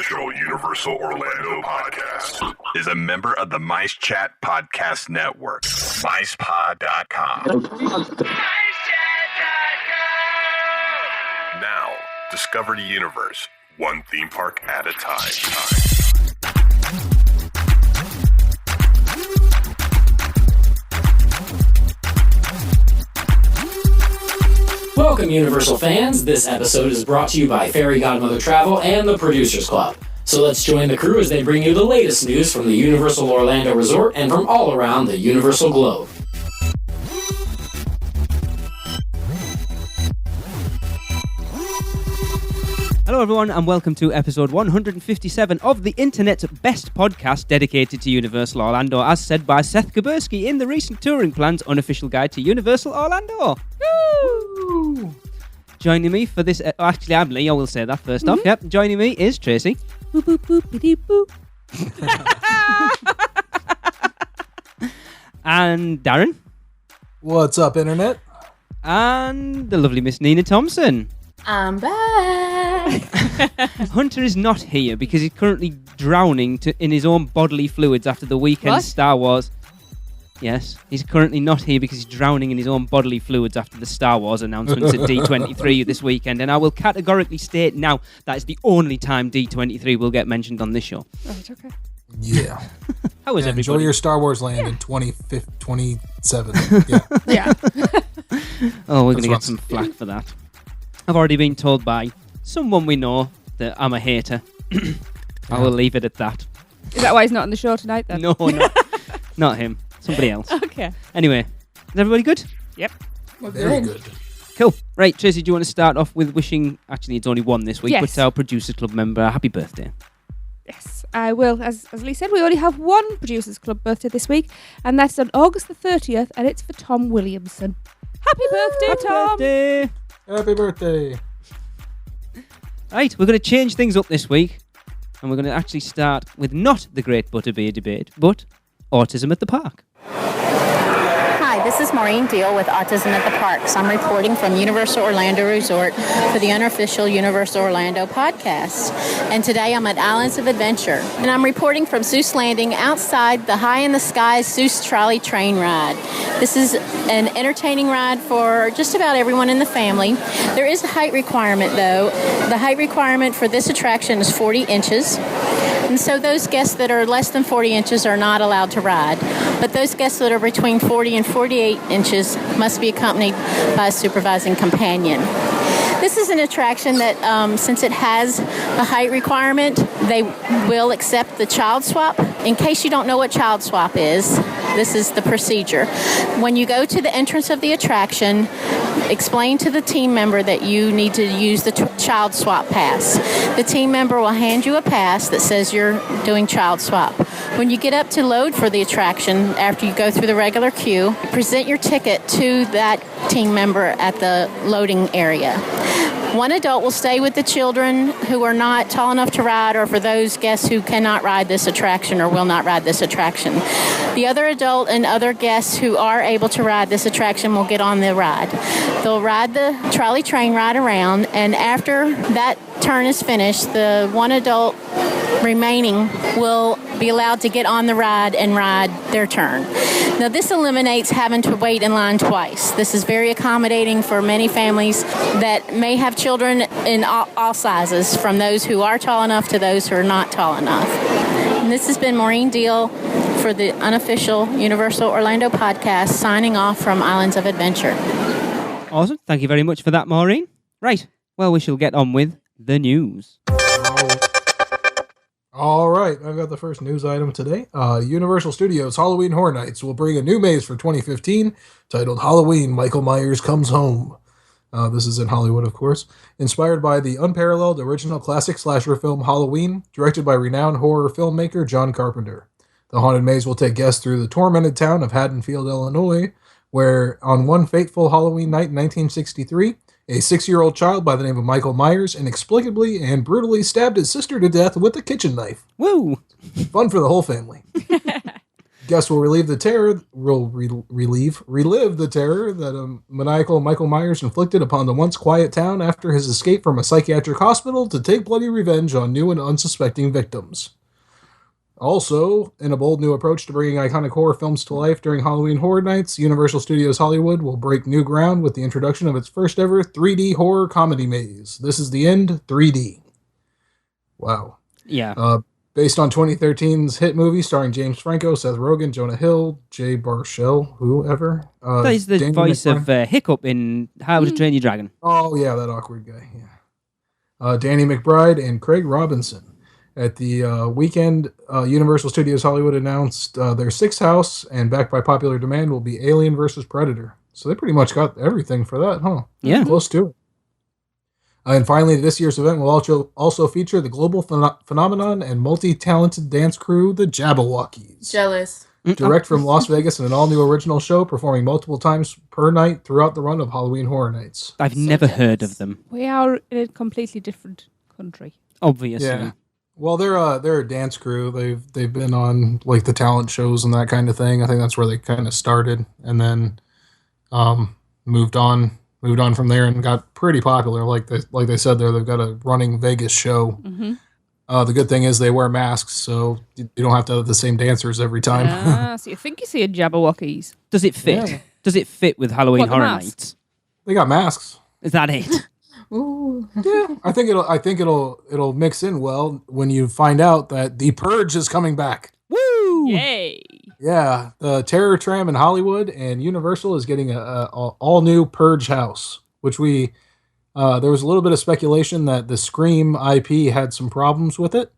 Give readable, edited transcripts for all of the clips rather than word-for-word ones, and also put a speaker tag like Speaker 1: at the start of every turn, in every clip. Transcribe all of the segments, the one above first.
Speaker 1: unofficial Universal Orlando podcast is a member of the Mice Chat Podcast Network. MicePod.com. Now, discover the universe, one theme park at a time.
Speaker 2: Welcome, Universal fans. This episode is brought to you by Fairy Godmother Travel and the Producers Club. So let's join the crew as they bring you the latest news from the Universal Orlando Resort and from all around the Universal globe.
Speaker 3: Hello everyone and welcome to episode 157 of the internet's best podcast dedicated to Universal Orlando, as said by Seth Kuberski in the recent Touring Plans Unofficial Guide to Universal Orlando. Woo! Joining me for this... actually, I'm Lee, I will say that first off. Yep, joining me is Tracy. Boop, boop, boop, boop. And Darren.
Speaker 4: What's up, Internet?
Speaker 3: And the lovely Miss Nina Thompson.
Speaker 5: I'm back.
Speaker 3: Hunter is not here because he's currently drowning in his own bodily fluids after the weekend Star Wars. Yes, he's currently not here because he's drowning in his own bodily fluids after the Star Wars announcements at D23 this weekend. And I will categorically state now that is the only time D23 will get mentioned on this show.
Speaker 5: Right, okay.
Speaker 4: Yeah.
Speaker 3: How is everybody?
Speaker 4: Enjoy your Star Wars land in 27. Yeah.
Speaker 5: Yeah.
Speaker 3: Oh, we're going to get some flack for that. I've already been told by someone we know that I'm a hater. I will leave it at that.
Speaker 5: Is that why he's not on the show tonight then?
Speaker 3: No, not him. Somebody else.
Speaker 5: Okay.
Speaker 3: Anyway, is everybody good?
Speaker 5: Yep. We're
Speaker 4: Very good.
Speaker 3: Cool. Right, Tracy, do you want to start off with wishing... Actually, it's only one this week,
Speaker 5: Yes.
Speaker 3: but our Producers Club member a happy birthday.
Speaker 5: Yes, I will. As Lee said, we only have one Producers Club birthday this week, and that's on August the 30th, and it's for Tom Williamson. Happy birthday,
Speaker 3: Happy
Speaker 5: Tom!
Speaker 3: birthday!
Speaker 4: Happy birthday.
Speaker 3: Right, we're going to change things up this week, and we're going to actually start with not the Great Butterbeer debate, but autism at the park.
Speaker 6: Hi, this is Maureen Deal with Autism at the Parks. I'm reporting from Universal Orlando Resort for the unofficial Universal Orlando podcast. And today I'm at Islands of Adventure. And I'm reporting from Zeus Landing outside the High in the Sky Zeus Trolley Train Ride. This is an entertaining ride for just about everyone in the family. There is a height requirement, though. The height requirement for this attraction is 40 inches. And so those guests that are less than 40 inches are not allowed to ride. But those guests that are between 40 and 48 inches must be accompanied by a supervising companion. This is an attraction that, since it has a height requirement, they will accept the child swap. In case you don't know what child swap is, this is the procedure. When you go to the entrance of the attraction, explain to the team member that you need to use the child swap pass. The team member will hand you a pass that says you're doing child swap. When you get up to load for the attraction, after you go through the regular queue, present your ticket to that team member at the loading area. One adult will stay with the children who are not tall enough to ride, or for those guests who cannot ride this attraction or will not ride this attraction. The other adult and other guests who are able to ride this attraction will get on the ride. They'll ride the trolley train ride around, and after that turn is finished, the one adult remaining will be allowed to get on the ride and ride their turn. Now, this eliminates having to wait in line twice. This is very accommodating for many families that may have children in all sizes, from those who are tall enough to those who are not tall enough. And this has been Maureen Deal for the unofficial Universal Orlando podcast, signing off from Islands of Adventure.
Speaker 3: Awesome. Thank you very much for that, Maureen. Right. Well, we shall get on with the news.
Speaker 4: All right, I've got the first news item today. Universal Studios Halloween Horror Nights will bring a new maze for 2015 titled Halloween Michael Myers Comes Home. This is in Hollywood, of course. Inspired by the unparalleled original classic slasher film Halloween, directed by renowned horror filmmaker John Carpenter. The haunted maze will take guests through the tormented town of Haddonfield, Illinois, where on one fateful Halloween night in 1963, a 6-year-old child by the name of Michael Myers inexplicably and brutally stabbed his sister to death with a kitchen knife.
Speaker 3: Woo!
Speaker 4: Fun for the whole family. Guests will relive the terror that maniacal Michael Myers inflicted upon the once quiet town after his escape from a psychiatric hospital to take bloody revenge on new and unsuspecting victims. Also, in a bold new approach to bringing iconic horror films to life during Halloween Horror Nights, Universal Studios Hollywood will break new ground with the introduction of its first ever 3D horror comedy maze. This is the End 3D. Wow.
Speaker 3: Yeah.
Speaker 4: Based on 2013's hit movie starring James Franco, Seth Rogen, Jonah Hill, Jay Baruchel, whoever.
Speaker 3: That is the voice of Hiccup in How to Train Your Dragon.
Speaker 4: Oh, yeah, that awkward guy. Yeah. Danny McBride and Craig Robinson. At the weekend, Universal Studios Hollywood announced their sixth house, and backed by popular demand, will be Alien vs. Predator. So they pretty much got everything for that, huh?
Speaker 3: Yeah.
Speaker 4: Close to it. And finally, this year's event will also feature the global phenomenon and multi-talented dance crew, the Jabberwockies.
Speaker 7: Jealous.
Speaker 4: Direct from Las Vegas in an all-new original show, performing multiple times per night throughout the run of Halloween Horror Nights.
Speaker 3: I've never heard of them.
Speaker 5: We are in a completely different country.
Speaker 3: Obviously.
Speaker 4: Yeah. Well, they're a dance crew. They've been on like the talent shows and that kind of thing. I think that's where they kind of started, and then moved on from there and got pretty popular. Like they said there, they've got a running Vegas show.
Speaker 5: Mm-hmm.
Speaker 4: The good thing is they wear masks, so you don't have to have the same dancers every time.
Speaker 5: So you think you see a Jabberwockies?
Speaker 3: Does it fit?
Speaker 4: Yeah.
Speaker 3: Does it fit with Halloween
Speaker 5: the
Speaker 3: Horror
Speaker 5: mask?
Speaker 3: Nights?
Speaker 4: They got masks.
Speaker 3: Is that it?
Speaker 7: Ooh.
Speaker 4: Yeah, I think it'll mix in well when you find out that The Purge is coming back.
Speaker 3: Woo!
Speaker 5: Yay!
Speaker 4: Yeah, the Terror Tram in Hollywood and Universal is getting a all new Purge house, which there was a little bit of speculation that the Scream IP had some problems with it,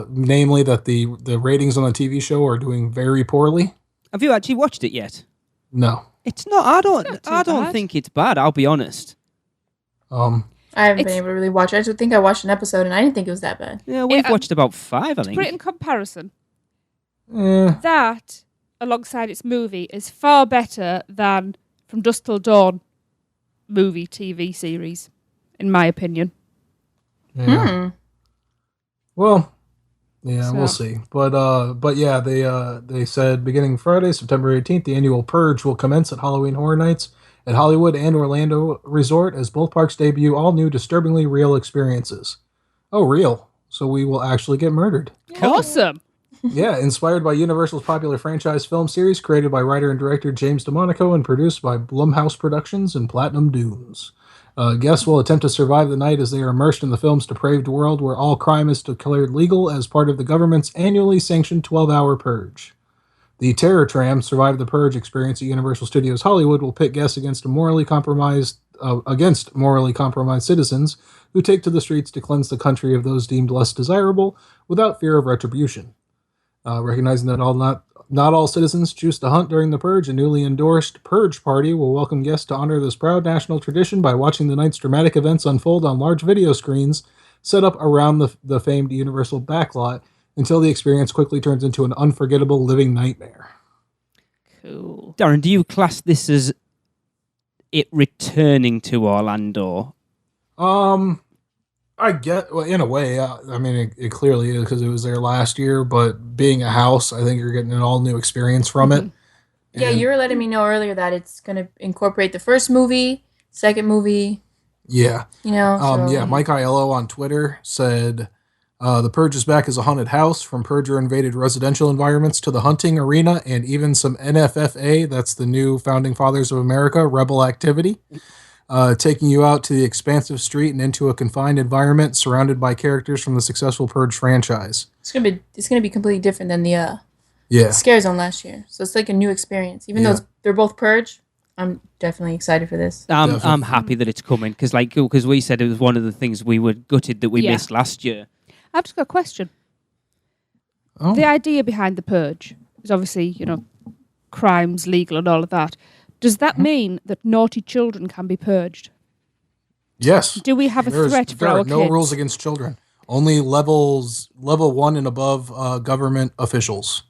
Speaker 4: namely that the ratings on the TV show are doing very poorly.
Speaker 3: Have you actually watched it yet?
Speaker 4: No.
Speaker 3: It's not. I don't
Speaker 5: bad.
Speaker 3: think it's bad. I'll be honest.
Speaker 7: I haven't been able to really watch it. I just think I watched an episode and I didn't think it was that bad.
Speaker 3: Yeah, we've watched about 5, I
Speaker 5: To
Speaker 3: think.
Speaker 5: put it in comparison,
Speaker 4: Eh,
Speaker 5: that alongside its movie is far better than From Dusk Till Dawn movie TV series, in my opinion.
Speaker 4: yeah. Well, yeah,
Speaker 5: So-
Speaker 4: we'll see. But yeah, they said beginning Friday, September 18th, the annual Purge will commence at Halloween Horror Nights at Hollywood and Orlando Resort as both parks debut all new disturbingly real experiences. Oh, real. So we will actually get murdered.
Speaker 5: Awesome.
Speaker 4: Yeah, inspired by Universal's popular franchise film series created by writer and director James DeMonico and produced by Blumhouse Productions and Platinum Dunes. Guests will attempt to survive the night as they are immersed in the film's depraved world where all crime is declared legal as part of the government's annually sanctioned 12-hour purge. The Terror Tram, Survive the Purge experience at Universal Studios Hollywood, will pit guests against morally compromised citizens who take to the streets to cleanse the country of those deemed less desirable without fear of retribution. Recognizing that not all citizens choose to hunt during the Purge, a newly endorsed Purge Party will welcome guests to honor this proud national tradition by watching the night's dramatic events unfold on large video screens set up around the famed Universal backlot until the experience quickly turns into an unforgettable living nightmare.
Speaker 5: Cool.
Speaker 3: Darren, do you class this as it returning to Orlando?
Speaker 4: I get, well, in a way, I mean, it clearly is because it was there last year, but being a house, I think you're getting an all new experience from it.
Speaker 7: Yeah,
Speaker 4: And-
Speaker 7: you were letting me know earlier that it's going to incorporate the first movie, second movie,
Speaker 4: Yeah.
Speaker 7: you know. So.
Speaker 4: Yeah, Mike Aiello on Twitter said, the Purge is back as a haunted house, from Purger-invaded residential environments to the hunting arena, and even some NFFA, that's the new Founding Fathers of America, rebel activity, taking you out to the expansive street and into a confined environment surrounded by characters from the successful Purge franchise.
Speaker 7: It's gonna be completely different than the
Speaker 4: Yeah.
Speaker 7: Scare Zone last year. So it's like a new experience. Even though they're both Purge, I'm definitely excited for this.
Speaker 3: I'm happy that it's coming because we said it was one of the things we were gutted that we
Speaker 5: Yeah.
Speaker 3: missed last year.
Speaker 5: I've just got a question.
Speaker 4: Oh.
Speaker 5: The idea behind the purge is obviously, crimes legal and all of that. Does that mean that naughty children can be purged?
Speaker 4: Yes.
Speaker 5: Do we have a threat for
Speaker 4: there
Speaker 5: our
Speaker 4: are no
Speaker 5: kids?
Speaker 4: rules against children. Only level 1 and above government officials.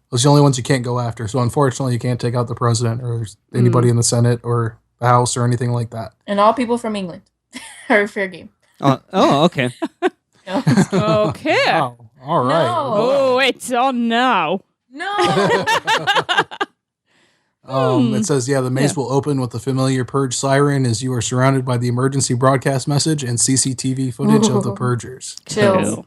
Speaker 4: Those are the only ones you can't go after. So unfortunately, you can't take out the president or anybody in the Senate or the House or anything like that.
Speaker 7: And all people from England are fair game.
Speaker 3: Oh, okay.
Speaker 7: No.
Speaker 5: Okay.
Speaker 4: Wow. All right.
Speaker 7: No.
Speaker 5: Oh, it's on now.
Speaker 7: No. No.
Speaker 4: It says, the maze will open with the familiar purge siren as you are surrounded by the emergency broadcast message and CCTV footage of the purgers.
Speaker 7: Chills.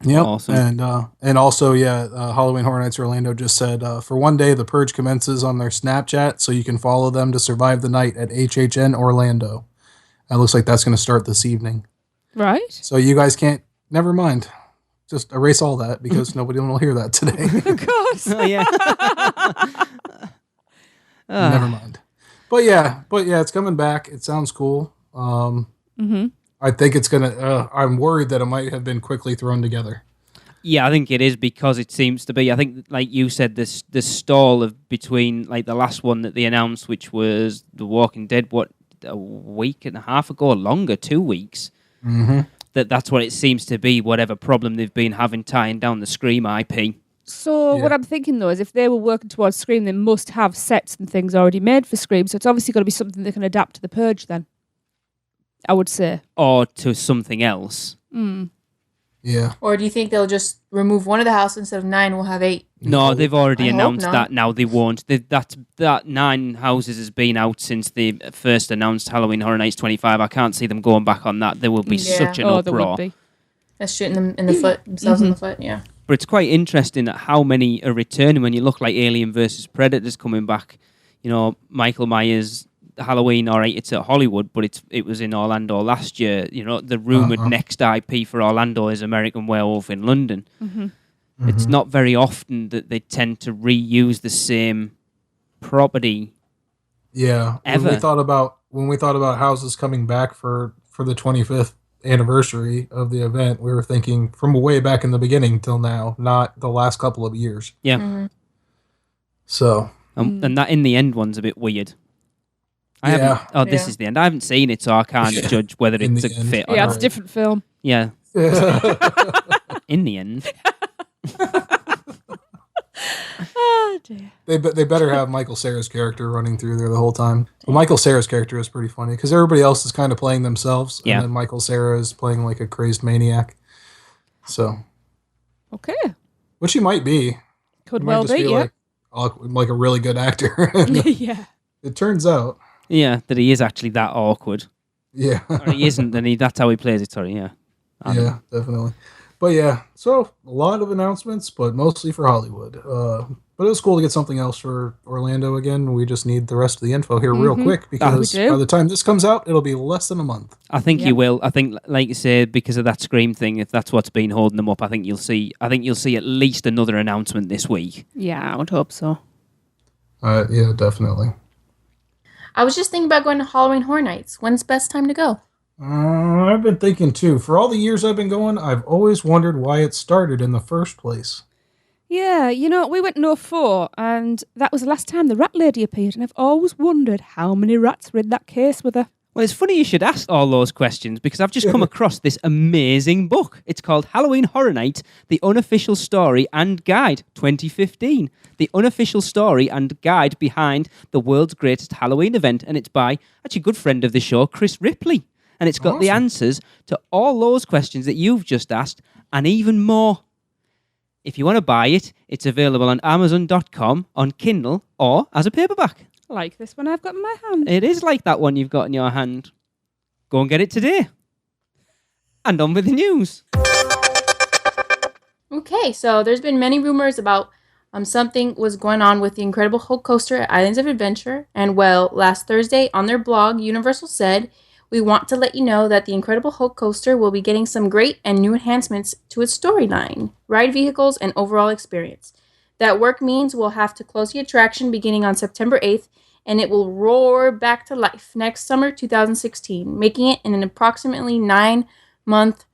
Speaker 4: Yep.
Speaker 3: Awesome.
Speaker 4: And also, Halloween Horror Nights Orlando just said, for one day, the purge commences on their Snapchat, so you can follow them to survive the night at HHN Orlando. It looks like that's going to start this evening.
Speaker 5: Right.
Speaker 4: So you guys can't, never mind. Just erase all that because nobody will hear that today.
Speaker 5: Of course.
Speaker 3: Oh, yeah.
Speaker 4: Never mind. But yeah, it's coming back. It sounds cool. I think it's going to, I'm worried that it might have been quickly thrown together.
Speaker 3: Yeah, I think it is because it seems to be. I think, like you said, this stall of between like the last one that they announced, which was The Walking Dead, a week and a half ago, or longer, 2 weeks.
Speaker 4: Mm-hmm.
Speaker 3: That's what it seems to be. Whatever problem they've been having tying down the Scream IP.
Speaker 5: So what I'm thinking though is if they were working towards Scream, they must have sets and things already made for Scream. So it's obviously got to be something they can adapt to the Purge. Then I would say,
Speaker 3: or to something else.
Speaker 4: Yeah.
Speaker 7: Or do you think they'll just remove one of the houses instead of 9? We'll have 8.
Speaker 3: No, they've already
Speaker 7: I hope
Speaker 3: announced
Speaker 7: not.
Speaker 3: that. Now they won't. That 9 houses has been out since they first announced Halloween Horror Nights 25. I can't see them going back on that. There will be such an
Speaker 5: there
Speaker 3: uproar.
Speaker 5: would be.
Speaker 7: That's shooting them in the foot, themselves in the foot, yeah.
Speaker 3: But it's quite interesting that how many are returning when you look like Alien versus Predators coming back. You know, Michael Myers, Halloween, all right, it's at Hollywood, but it was in Orlando last year. You know, the rumoured next IP for Orlando is American Werewolf in London. It's not very often that they tend to reuse the same property.
Speaker 4: Yeah.
Speaker 3: Ever.
Speaker 4: When we thought about houses coming back for the 25th anniversary of the event, we were thinking from way back in the beginning till now, not the last couple of years.
Speaker 3: Yeah.
Speaker 4: So.
Speaker 3: And that in the end one's a bit weird. This is the end. I haven't seen it, so I can't judge whether it's a fit or
Speaker 5: Yeah,
Speaker 3: not.
Speaker 5: it's a different film.
Speaker 3: Yeah. In the end.
Speaker 5: Oh dear.
Speaker 4: They better have Michael Cera's character running through there the whole time. Well, Michael Cera's character is pretty funny because everybody else is kind of playing themselves, and then Michael Cera is playing like a crazed maniac. So,
Speaker 5: Okay.
Speaker 4: which he might be.
Speaker 5: Could
Speaker 4: He might
Speaker 5: well
Speaker 4: just
Speaker 5: be,
Speaker 4: be
Speaker 5: yeah.
Speaker 4: like a really good actor.
Speaker 5: Yeah.
Speaker 4: It turns out,
Speaker 3: Yeah, that he is actually that awkward.
Speaker 4: yeah,
Speaker 3: Or he isn't, then that's how he plays it, sorry, yeah.
Speaker 4: yeah, definitely. But yeah, so a lot of announcements, but mostly for Hollywood. But it was cool to get something else for Orlando again. We just need the rest of the info here real quick because
Speaker 5: We do.
Speaker 4: by the time this comes out, it'll be less than a month.
Speaker 3: I think you will. I think, like you say, because of that Scream thing, if that's what's been holding them up, I think you'll see at least another announcement this week.
Speaker 5: Yeah, I would hope so.
Speaker 4: Yeah, definitely.
Speaker 7: I was just thinking about going to Halloween Horror Nights. When's the best time to go?
Speaker 4: I've been thinking too. For all the years I've been going, I've always wondered why it started in the first place.
Speaker 5: Yeah, you know, we went in 04, and that was the last time the rat lady appeared, and I've always wondered how many rats were in that case with her.
Speaker 3: Well, it's funny you should ask all those questions because I've just come across this amazing book. It's called Halloween Horror Night, The Unofficial Story and Guide 2015. The unofficial story and guide behind the world's greatest Halloween event. And it's by actually a good friend of the show, Chris Ripley. And it's got the answers to all those questions that you've just asked and even more. If you want to buy it, it's available on Amazon.com, on Kindle, or as a paperback.
Speaker 5: Like this one I've got in my hand.
Speaker 3: It is like that one you've got in your hand. Go and get it today. And on with the news.
Speaker 7: Okay, so there's been many rumors about something was going on with the Incredible Hulk coaster at Islands of Adventure. And well, last Thursday on their blog, Universal said, "We want to let you know that the Incredible Hulk coaster will be getting some great and new enhancements to its storyline, ride vehicles, and overall experience. That work means we'll have to close the attraction beginning on September 8th, and it will roar back to life next summer 2016, making it an approximately 9-month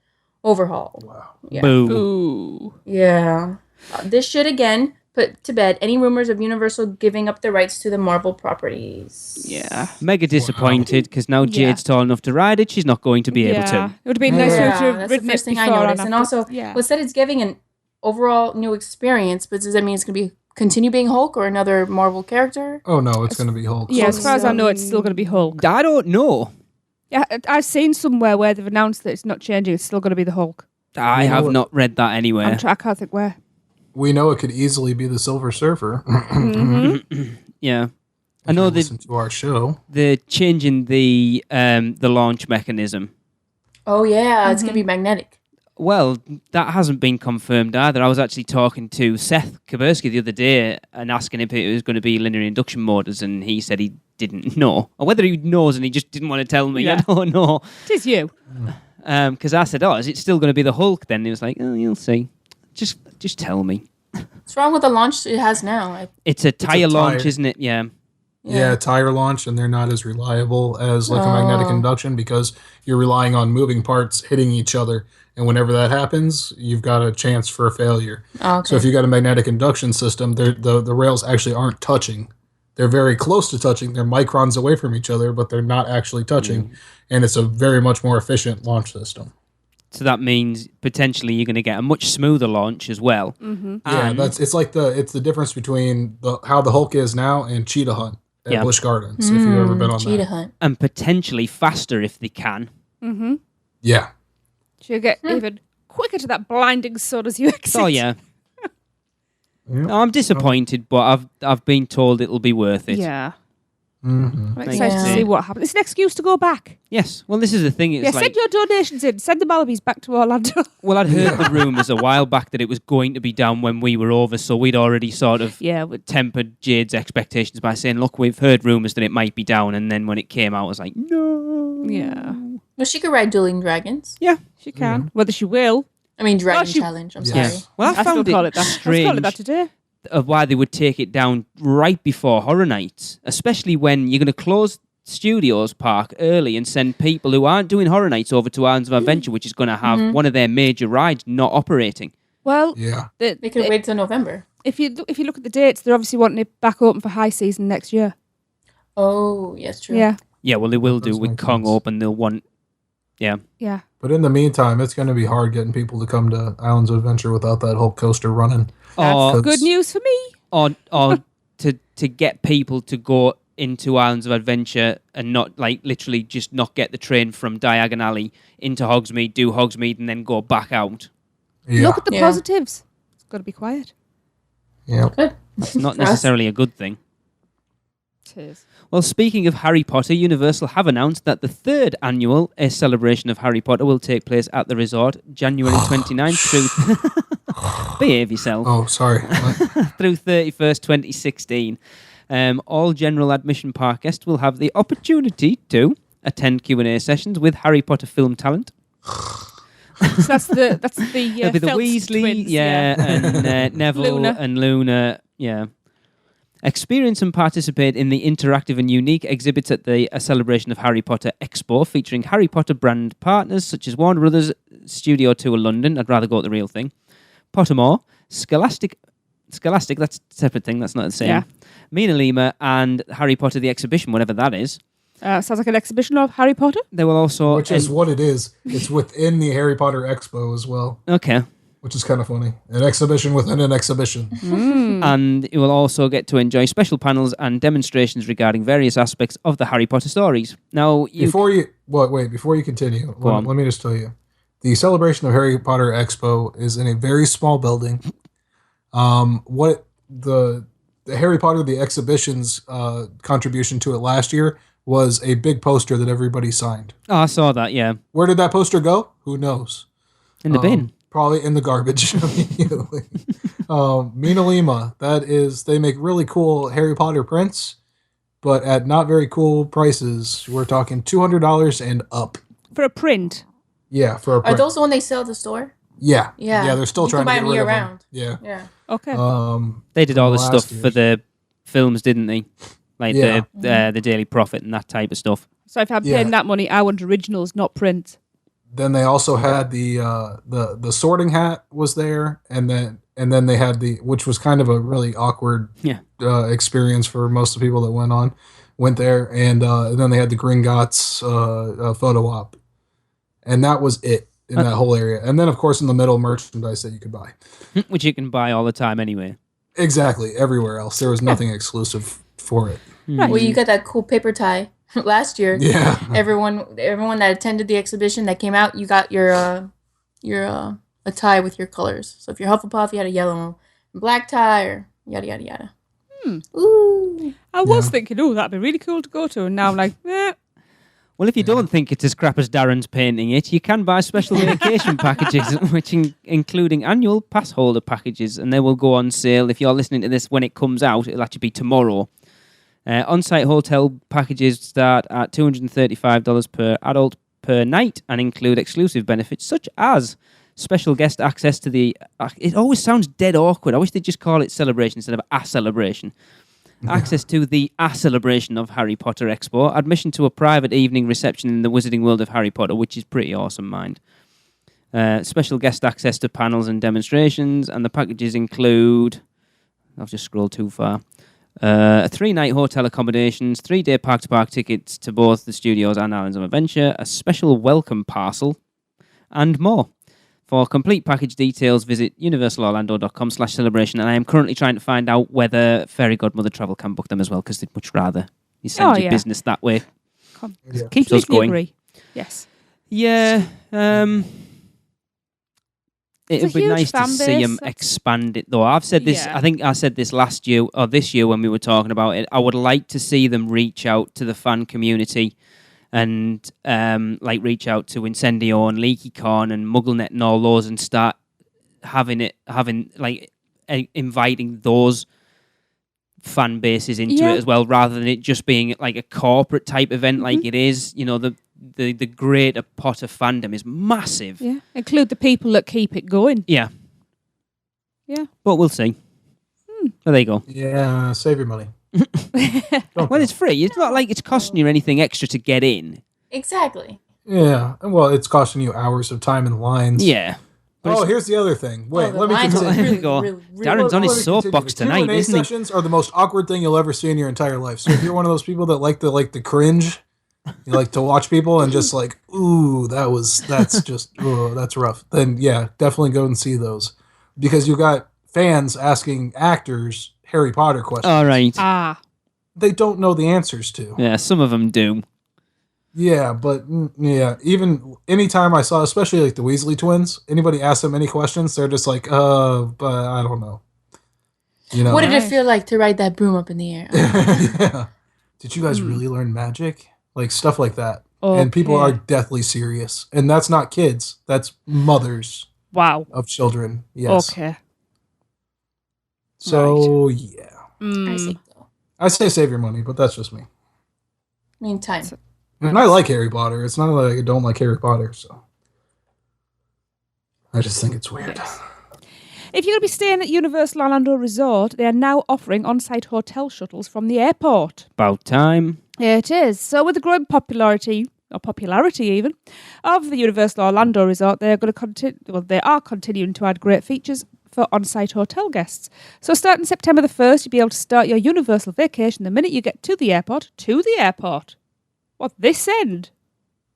Speaker 7: overhaul."
Speaker 4: Wow.
Speaker 7: Yeah.
Speaker 3: Boo.
Speaker 5: Ooh.
Speaker 7: Yeah. This should again put to bed any rumors of Universal giving up the rights to the Marvel properties.
Speaker 3: Yeah. Mega disappointed because now Jade's tall enough to ride it, she's not going to be able to.
Speaker 5: It would have been nice
Speaker 7: Yeah,
Speaker 5: to have
Speaker 7: that's the
Speaker 5: ridden it
Speaker 7: first thing I
Speaker 5: before
Speaker 7: noticed. And
Speaker 5: after.
Speaker 7: also,
Speaker 5: yeah.
Speaker 7: well, it said it's giving an overall new experience, but does that mean it's going to be continue being Hulk or another Marvel character?
Speaker 4: Oh no, it's going to be Hulk.
Speaker 5: Yeah, as far as I know, it's still going to be Hulk.
Speaker 3: I don't know.
Speaker 5: Yeah, I've seen somewhere where they've announced that it's not changing. It's still going to be the Hulk.
Speaker 3: I have not read that anywhere.
Speaker 5: I can't think where.
Speaker 4: we know it could easily be the Silver Surfer.
Speaker 3: Yeah. I know
Speaker 4: listen to our show.
Speaker 3: they're changing the launch mechanism.
Speaker 7: Oh, yeah. It's going to be magnetic.
Speaker 3: Well, that hasn't been confirmed either. I was actually talking to Seth Kabursky the other day and asking if it was going to be linear induction motors, and he said he didn't know. Or whether he knows and he just didn't want to tell me.
Speaker 5: Yeah.
Speaker 3: I don't know.
Speaker 5: It is you.
Speaker 3: Because I said, is it still going to be the Hulk then? And he was like, you'll see. Just tell me.
Speaker 7: What's wrong with the launch it has now?
Speaker 3: It's a tire launch,
Speaker 4: tire.
Speaker 3: isn't it? Yeah.
Speaker 4: Yeah, tire launch, and they're not as reliable as like a magnetic induction because you're relying on moving parts hitting each other. And whenever that happens, you've got a chance for a failure.
Speaker 7: Oh, okay.
Speaker 4: So if you've got a magnetic induction system, the rails actually aren't touching. They're very close to touching. They're microns away from each other, but they're not actually touching. And it's a very much more efficient launch system.
Speaker 3: So that means potentially you're going to get a much smoother launch as well.
Speaker 5: Mm-hmm.
Speaker 4: Yeah, it's the difference between how the Hulk is now and Cheetah Hunt at Busch Gardens, if you've ever been on
Speaker 7: Cheetah
Speaker 4: that.
Speaker 7: Hunt.
Speaker 3: And potentially faster if they can.
Speaker 5: Mm-hmm.
Speaker 4: Yeah.
Speaker 5: She'll get even quicker to that blinding sun as you exit.
Speaker 3: Oh, yeah. No, I'm disappointed, but I've been told it'll be worth it.
Speaker 5: Yeah.
Speaker 4: Mm-hmm.
Speaker 5: I'm excited to see what happens. It's an excuse to go back.
Speaker 3: Yes. Well, this is the thing. It's
Speaker 5: Send your donations in. Send the Malabys back to Orlando.
Speaker 3: Well, I'd heard the rumours a while back that it was going to be down when we were over, so we'd already sort of tempered Jade's expectations by saying, look, we've heard rumours that it might be down, and then when it came out, I was like, no.
Speaker 5: Yeah.
Speaker 7: Well, she could ride Dueling Dragons.
Speaker 3: Yeah.
Speaker 5: She can. Whether she will.
Speaker 7: I mean, Dragon Challenge. I'm sorry.
Speaker 3: Well, I found
Speaker 5: call
Speaker 3: it
Speaker 5: it that.
Speaker 3: strange
Speaker 5: I call it that today.
Speaker 3: of why they would take it down right before Horror Nights, especially when you're going to close Studios Park early and send people who aren't doing Horror Nights over to Islands of Adventure, which is going to have one of their major rides not operating.
Speaker 5: Well,
Speaker 4: yeah.
Speaker 7: They could wait till November.
Speaker 5: If you look at the dates, they're obviously wanting it back open for high season next year.
Speaker 7: Oh, yes, true.
Speaker 5: Yeah.
Speaker 3: Yeah, well, they will do with Kong open. They'll want, yeah.
Speaker 4: But in the meantime, it's going to be hard getting people to come to Islands of Adventure without that Hulk coaster running.
Speaker 5: That's good news for me.
Speaker 3: Or to get people to go into Islands of Adventure and not, like, literally just not get the train from Diagon Alley into Hogsmeade, do Hogsmeade, and then go back out.
Speaker 4: Yeah.
Speaker 5: Look at the positives. It's got to be quiet.
Speaker 4: Yeah.
Speaker 7: Good.
Speaker 3: That's not necessarily a good thing.
Speaker 5: It is.
Speaker 3: Well, speaking of Harry Potter, Universal have announced that the third annual A Celebration of Harry Potter will take place at the resort January 29th through... Behave yourself.
Speaker 4: Oh, sorry.
Speaker 3: Through 31st, 2016. All general admission park guests will have the opportunity to attend Q&A sessions with Harry Potter film talent.
Speaker 5: So that's the
Speaker 3: It'll be the
Speaker 5: Phelps
Speaker 3: Weasley,
Speaker 5: twins,
Speaker 3: and Neville
Speaker 5: Luna.
Speaker 3: and Luna, yeah. Experience and participate in the interactive and unique exhibits at the A Celebration of Harry Potter Expo, featuring Harry Potter brand partners such as Warner Brothers Studio Tour London. I'd rather go with the real thing. Pottermore, Scholastic, that's a separate thing. That's not the same.
Speaker 5: Yeah.
Speaker 3: Mina Lima and Harry Potter the Exhibition, whatever that is.
Speaker 5: Sounds like an exhibition of Harry Potter.
Speaker 3: They will also...
Speaker 4: Which is what it is. It's within the Harry Potter Expo as well.
Speaker 3: Okay.
Speaker 4: Which is kind of funny. An exhibition within an exhibition.
Speaker 3: And you will also get to enjoy special panels and demonstrations regarding various aspects of the Harry Potter stories. Now,
Speaker 4: Before you continue, let me just tell you. The Celebration of Harry Potter Expo is in a very small building. What the Harry Potter the Exhibition's contribution to it last year was a big poster that everybody signed.
Speaker 3: Oh, I saw that, yeah.
Speaker 4: Where did that poster go? Who knows?
Speaker 3: In the bin.
Speaker 4: Probably in the garbage immediately. Mina Lima, they make really cool Harry Potter prints, but at not very cool prices. We're talking $200 and up.
Speaker 5: For a print.
Speaker 4: Yeah, for a print.
Speaker 7: Are those the one they sell at the store?
Speaker 4: Yeah.
Speaker 7: Yeah.
Speaker 4: Yeah, they're still
Speaker 7: You
Speaker 4: trying
Speaker 7: can
Speaker 4: to
Speaker 7: buy
Speaker 4: get
Speaker 7: them
Speaker 4: rid of them.
Speaker 7: year-round.
Speaker 4: Yeah.
Speaker 7: Yeah.
Speaker 5: Okay.
Speaker 3: They did all the
Speaker 4: last
Speaker 3: stuff for
Speaker 4: year's.
Speaker 3: the films, didn't they? Like
Speaker 4: Yeah.
Speaker 3: the Daily Prophet and that type of stuff.
Speaker 5: So if I'm paying that money, I want originals, not print.
Speaker 4: Then they also had the Sorting Hat was there, and then they had which was kind of a really awkward experience for most of the people that went there, and then they had the Gringotts photo op, and that was it in that whole area. And then of course in the middle, merchandise that you could buy,
Speaker 3: Which you can buy all the time anyway.
Speaker 4: exactly everywhere else. There was nothing exclusive for it.
Speaker 5: Right.
Speaker 7: Well, you got that cool paper tie last year.
Speaker 4: Yeah.
Speaker 7: Everyone that attended the exhibition that came out, you got your a tie with your colors. So if you're Hufflepuff, you had a yellow black tie, or yada, yada, yada.
Speaker 5: Ooh. I was
Speaker 4: Yeah.
Speaker 5: thinking, oh, that'd be really cool to go to. And now I'm like,
Speaker 3: Well, if you don't think it's as crap as Darren's painting it, you can buy special vacation packages, which including annual pass holder packages, and they will go on sale. If you're listening to this when it comes out, it'll actually be tomorrow. On-site hotel packages start at $235 per adult per night and include exclusive benefits such as special guest access to the... it always sounds dead awkward. I wish they'd just call it celebration instead of a celebration. Access to the celebration of Harry Potter Expo, admission to a private evening reception in the Wizarding World of Harry Potter, which is pretty awesome, mind. Special guest access to panels and demonstrations, and the packages include... I've just scrolled too far. 3-night hotel accommodations, 3-day park-to-park tickets to both the studios and Islands of Adventure, a special welcome parcel, and more. For complete package details, visit universalorlando.com/celebration, and I am currently trying to find out whether Fairy Godmother Travel can book them as well, because they'd much rather you send your business that way.
Speaker 4: Yeah.
Speaker 5: keeps
Speaker 3: us going.
Speaker 5: agree. Yes.
Speaker 3: Yeah,
Speaker 5: It's
Speaker 3: it'd
Speaker 5: a
Speaker 3: be
Speaker 5: huge
Speaker 3: nice to
Speaker 5: fan
Speaker 3: see
Speaker 5: base,
Speaker 3: them
Speaker 5: that's-
Speaker 3: expand it, though. I've said this,
Speaker 5: Yeah.
Speaker 3: I think I said this last year, or this year when we were talking about it, I would like to see them reach out to the fan community and reach out to Incendio and LeakyCon and MuggleNet and all those and start inviting those fan bases into
Speaker 5: Yeah.
Speaker 3: it as well, rather than it just being like a corporate type event like it is. You know, the greater Potter fandom is massive.
Speaker 5: Yeah. Include the people that keep it going.
Speaker 3: Yeah.
Speaker 5: Yeah.
Speaker 3: But we'll see. So there you go.
Speaker 4: Yeah, save your money.
Speaker 3: Well, it's free. It's not like it's costing you anything extra to get in.
Speaker 7: Exactly.
Speaker 4: Yeah, well, it's costing you hours of time in lines.
Speaker 3: Yeah.
Speaker 4: Oh, here's the other thing. Wait,
Speaker 7: the
Speaker 4: let me
Speaker 7: lines are
Speaker 4: continue.
Speaker 3: There you go. Darren's on his soapbox
Speaker 4: The
Speaker 3: tonight,
Speaker 4: Q&A
Speaker 3: isn't he?
Speaker 4: sessions are the most awkward thing you'll ever see in your entire life. So if you're one of those people that like the cringe, you like to watch people and just like, ooh, that's rough. Then yeah, definitely go and see those, because you got fans asking actors Harry Potter questions.
Speaker 3: All right.
Speaker 4: They don't know the answers to.
Speaker 3: Yeah, some of them do.
Speaker 4: Yeah, but yeah, even anytime I saw, especially like the Weasley twins, anybody ask them any questions, they're just like, but I don't know. You know?
Speaker 7: What did it feel like to ride that broom up in the air?
Speaker 4: Yeah. Did you guys really learn magic? Like stuff like that. And people are deathly serious. And that's not kids. That's mothers
Speaker 5: Wow.
Speaker 4: of children. Yes.
Speaker 5: Okay.
Speaker 4: So, yeah.
Speaker 7: I see. Though.
Speaker 4: I say save your money, but that's just me.
Speaker 7: Meantime,
Speaker 4: And I like Harry Potter. It's not like I don't like Harry Potter, so. I just think it's weird.
Speaker 5: If you're going to be staying at Universal Orlando Resort, they are now offering on-site hotel shuttles from the airport.
Speaker 3: About time.
Speaker 5: It is. So with the growing popularity even, of the Universal Orlando Resort, they are going to continue. Well, they are continuing to add great features for on-site hotel guests. So starting September the 1st, you'll be able to start your Universal vacation the minute you get to the airport. To the airport. What, this end?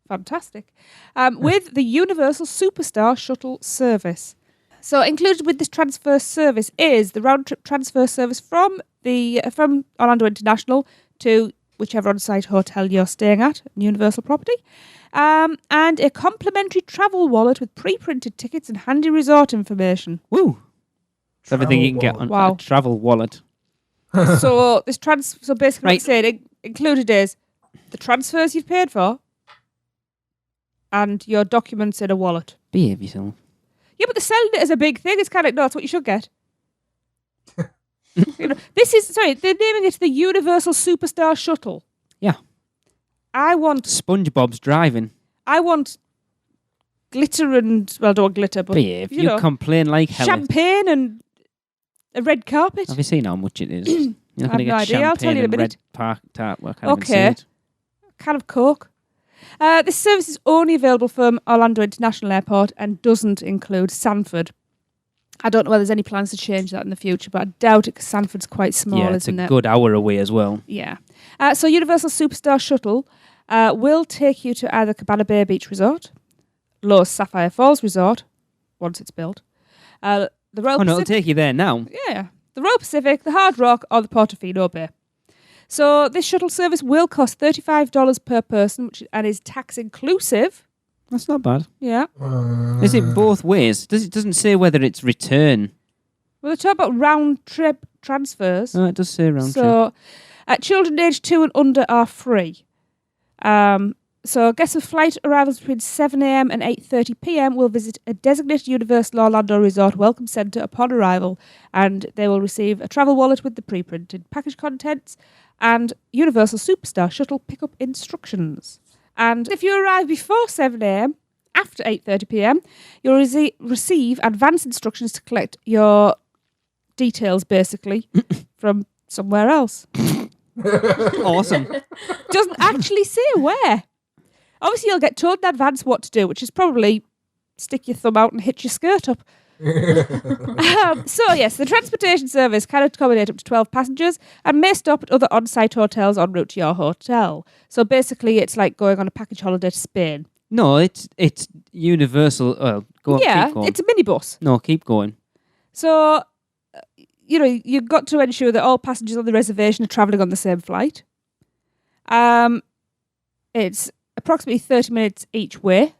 Speaker 5: Fantastic. With the Universal Superstar Shuttle service. So included with this transfer service is the round-trip transfer service from Orlando International to whichever on-site hotel you're staying at, Universal property, and a complimentary travel wallet with pre-printed tickets and handy resort information.
Speaker 3: Woo! It's everything you can get on a travel wallet.
Speaker 5: So so basically what
Speaker 3: Right.
Speaker 5: it's saying included is the transfers you've paid for and your documents in a wallet.
Speaker 3: Behave yourself.
Speaker 5: Yeah, but they're selling it as a big thing. It's kind of, no, that's what you should get. They're naming it the Universal Superstar Shuttle.
Speaker 3: Yeah.
Speaker 5: I want
Speaker 3: SpongeBob's driving.
Speaker 5: glitter and, well, I don't want glitter, but
Speaker 3: Behave.
Speaker 5: you
Speaker 3: You
Speaker 5: know,
Speaker 3: complain like hell.
Speaker 5: champagne and a red carpet.
Speaker 3: Have you seen how much it is? You're not
Speaker 5: I
Speaker 3: going to
Speaker 5: have no
Speaker 3: get
Speaker 5: idea. I'll tell
Speaker 3: champagne
Speaker 5: you in a
Speaker 3: and red
Speaker 5: minute.
Speaker 3: park tart. Well, I can't even
Speaker 5: Okay.
Speaker 3: say it.
Speaker 5: Can of Coke. This service is only available from Orlando International Airport and doesn't include Sanford. I don't know whether there's any plans to change that in the future, but I doubt it because Sanford's quite small,
Speaker 3: Yeah, it's
Speaker 5: isn't
Speaker 3: a
Speaker 5: it?
Speaker 3: good hour away as well.
Speaker 5: Yeah. So Universal Superstar Shuttle will take you to either Cabana Bay Beach Resort, Lowe's Sapphire Falls Resort, once it's built, the Royal
Speaker 3: Oh no, it'll
Speaker 5: Pacific.
Speaker 3: take you there now.
Speaker 5: Yeah, the Royal Pacific, the Hard Rock, or the Portofino Bay. So this shuttle service will cost $35 per person, and is tax inclusive.
Speaker 3: That's not bad.
Speaker 5: Yeah.
Speaker 3: Is it both ways? It doesn't say whether it's return
Speaker 5: Well, they talk about round-trip transfers.
Speaker 3: Oh, it does say round trip.
Speaker 5: So, children aged 2 and under are free. So, guests with flight arrivals between 7 a.m. and 8:30 p.m. will visit a designated Universal Orlando Resort Welcome Centre upon arrival, and they will receive a travel wallet with the pre-printed package contents and Universal Superstar Shuttle pickup instructions. And if you arrive before 7 a.m., after 8:30 p.m., you'll receive advance instructions to collect your details, basically, from somewhere else.
Speaker 3: Awesome.
Speaker 5: Doesn't actually say where. Obviously, you'll get told in advance what to do, which is probably stick your thumb out and hitch your skirt up. So, yes, the transportation service can accommodate up to 12 passengers and may stop at other on-site hotels en route to your hotel. So, basically, it's like going on a package holiday to Spain.
Speaker 3: No, it's universal. Go on,
Speaker 5: Yeah,
Speaker 3: keep going.
Speaker 5: it's a minibus.
Speaker 3: No, keep going.
Speaker 5: So, you've got to ensure that all passengers on the reservation are travelling on the same flight. It's approximately 30 minutes each way,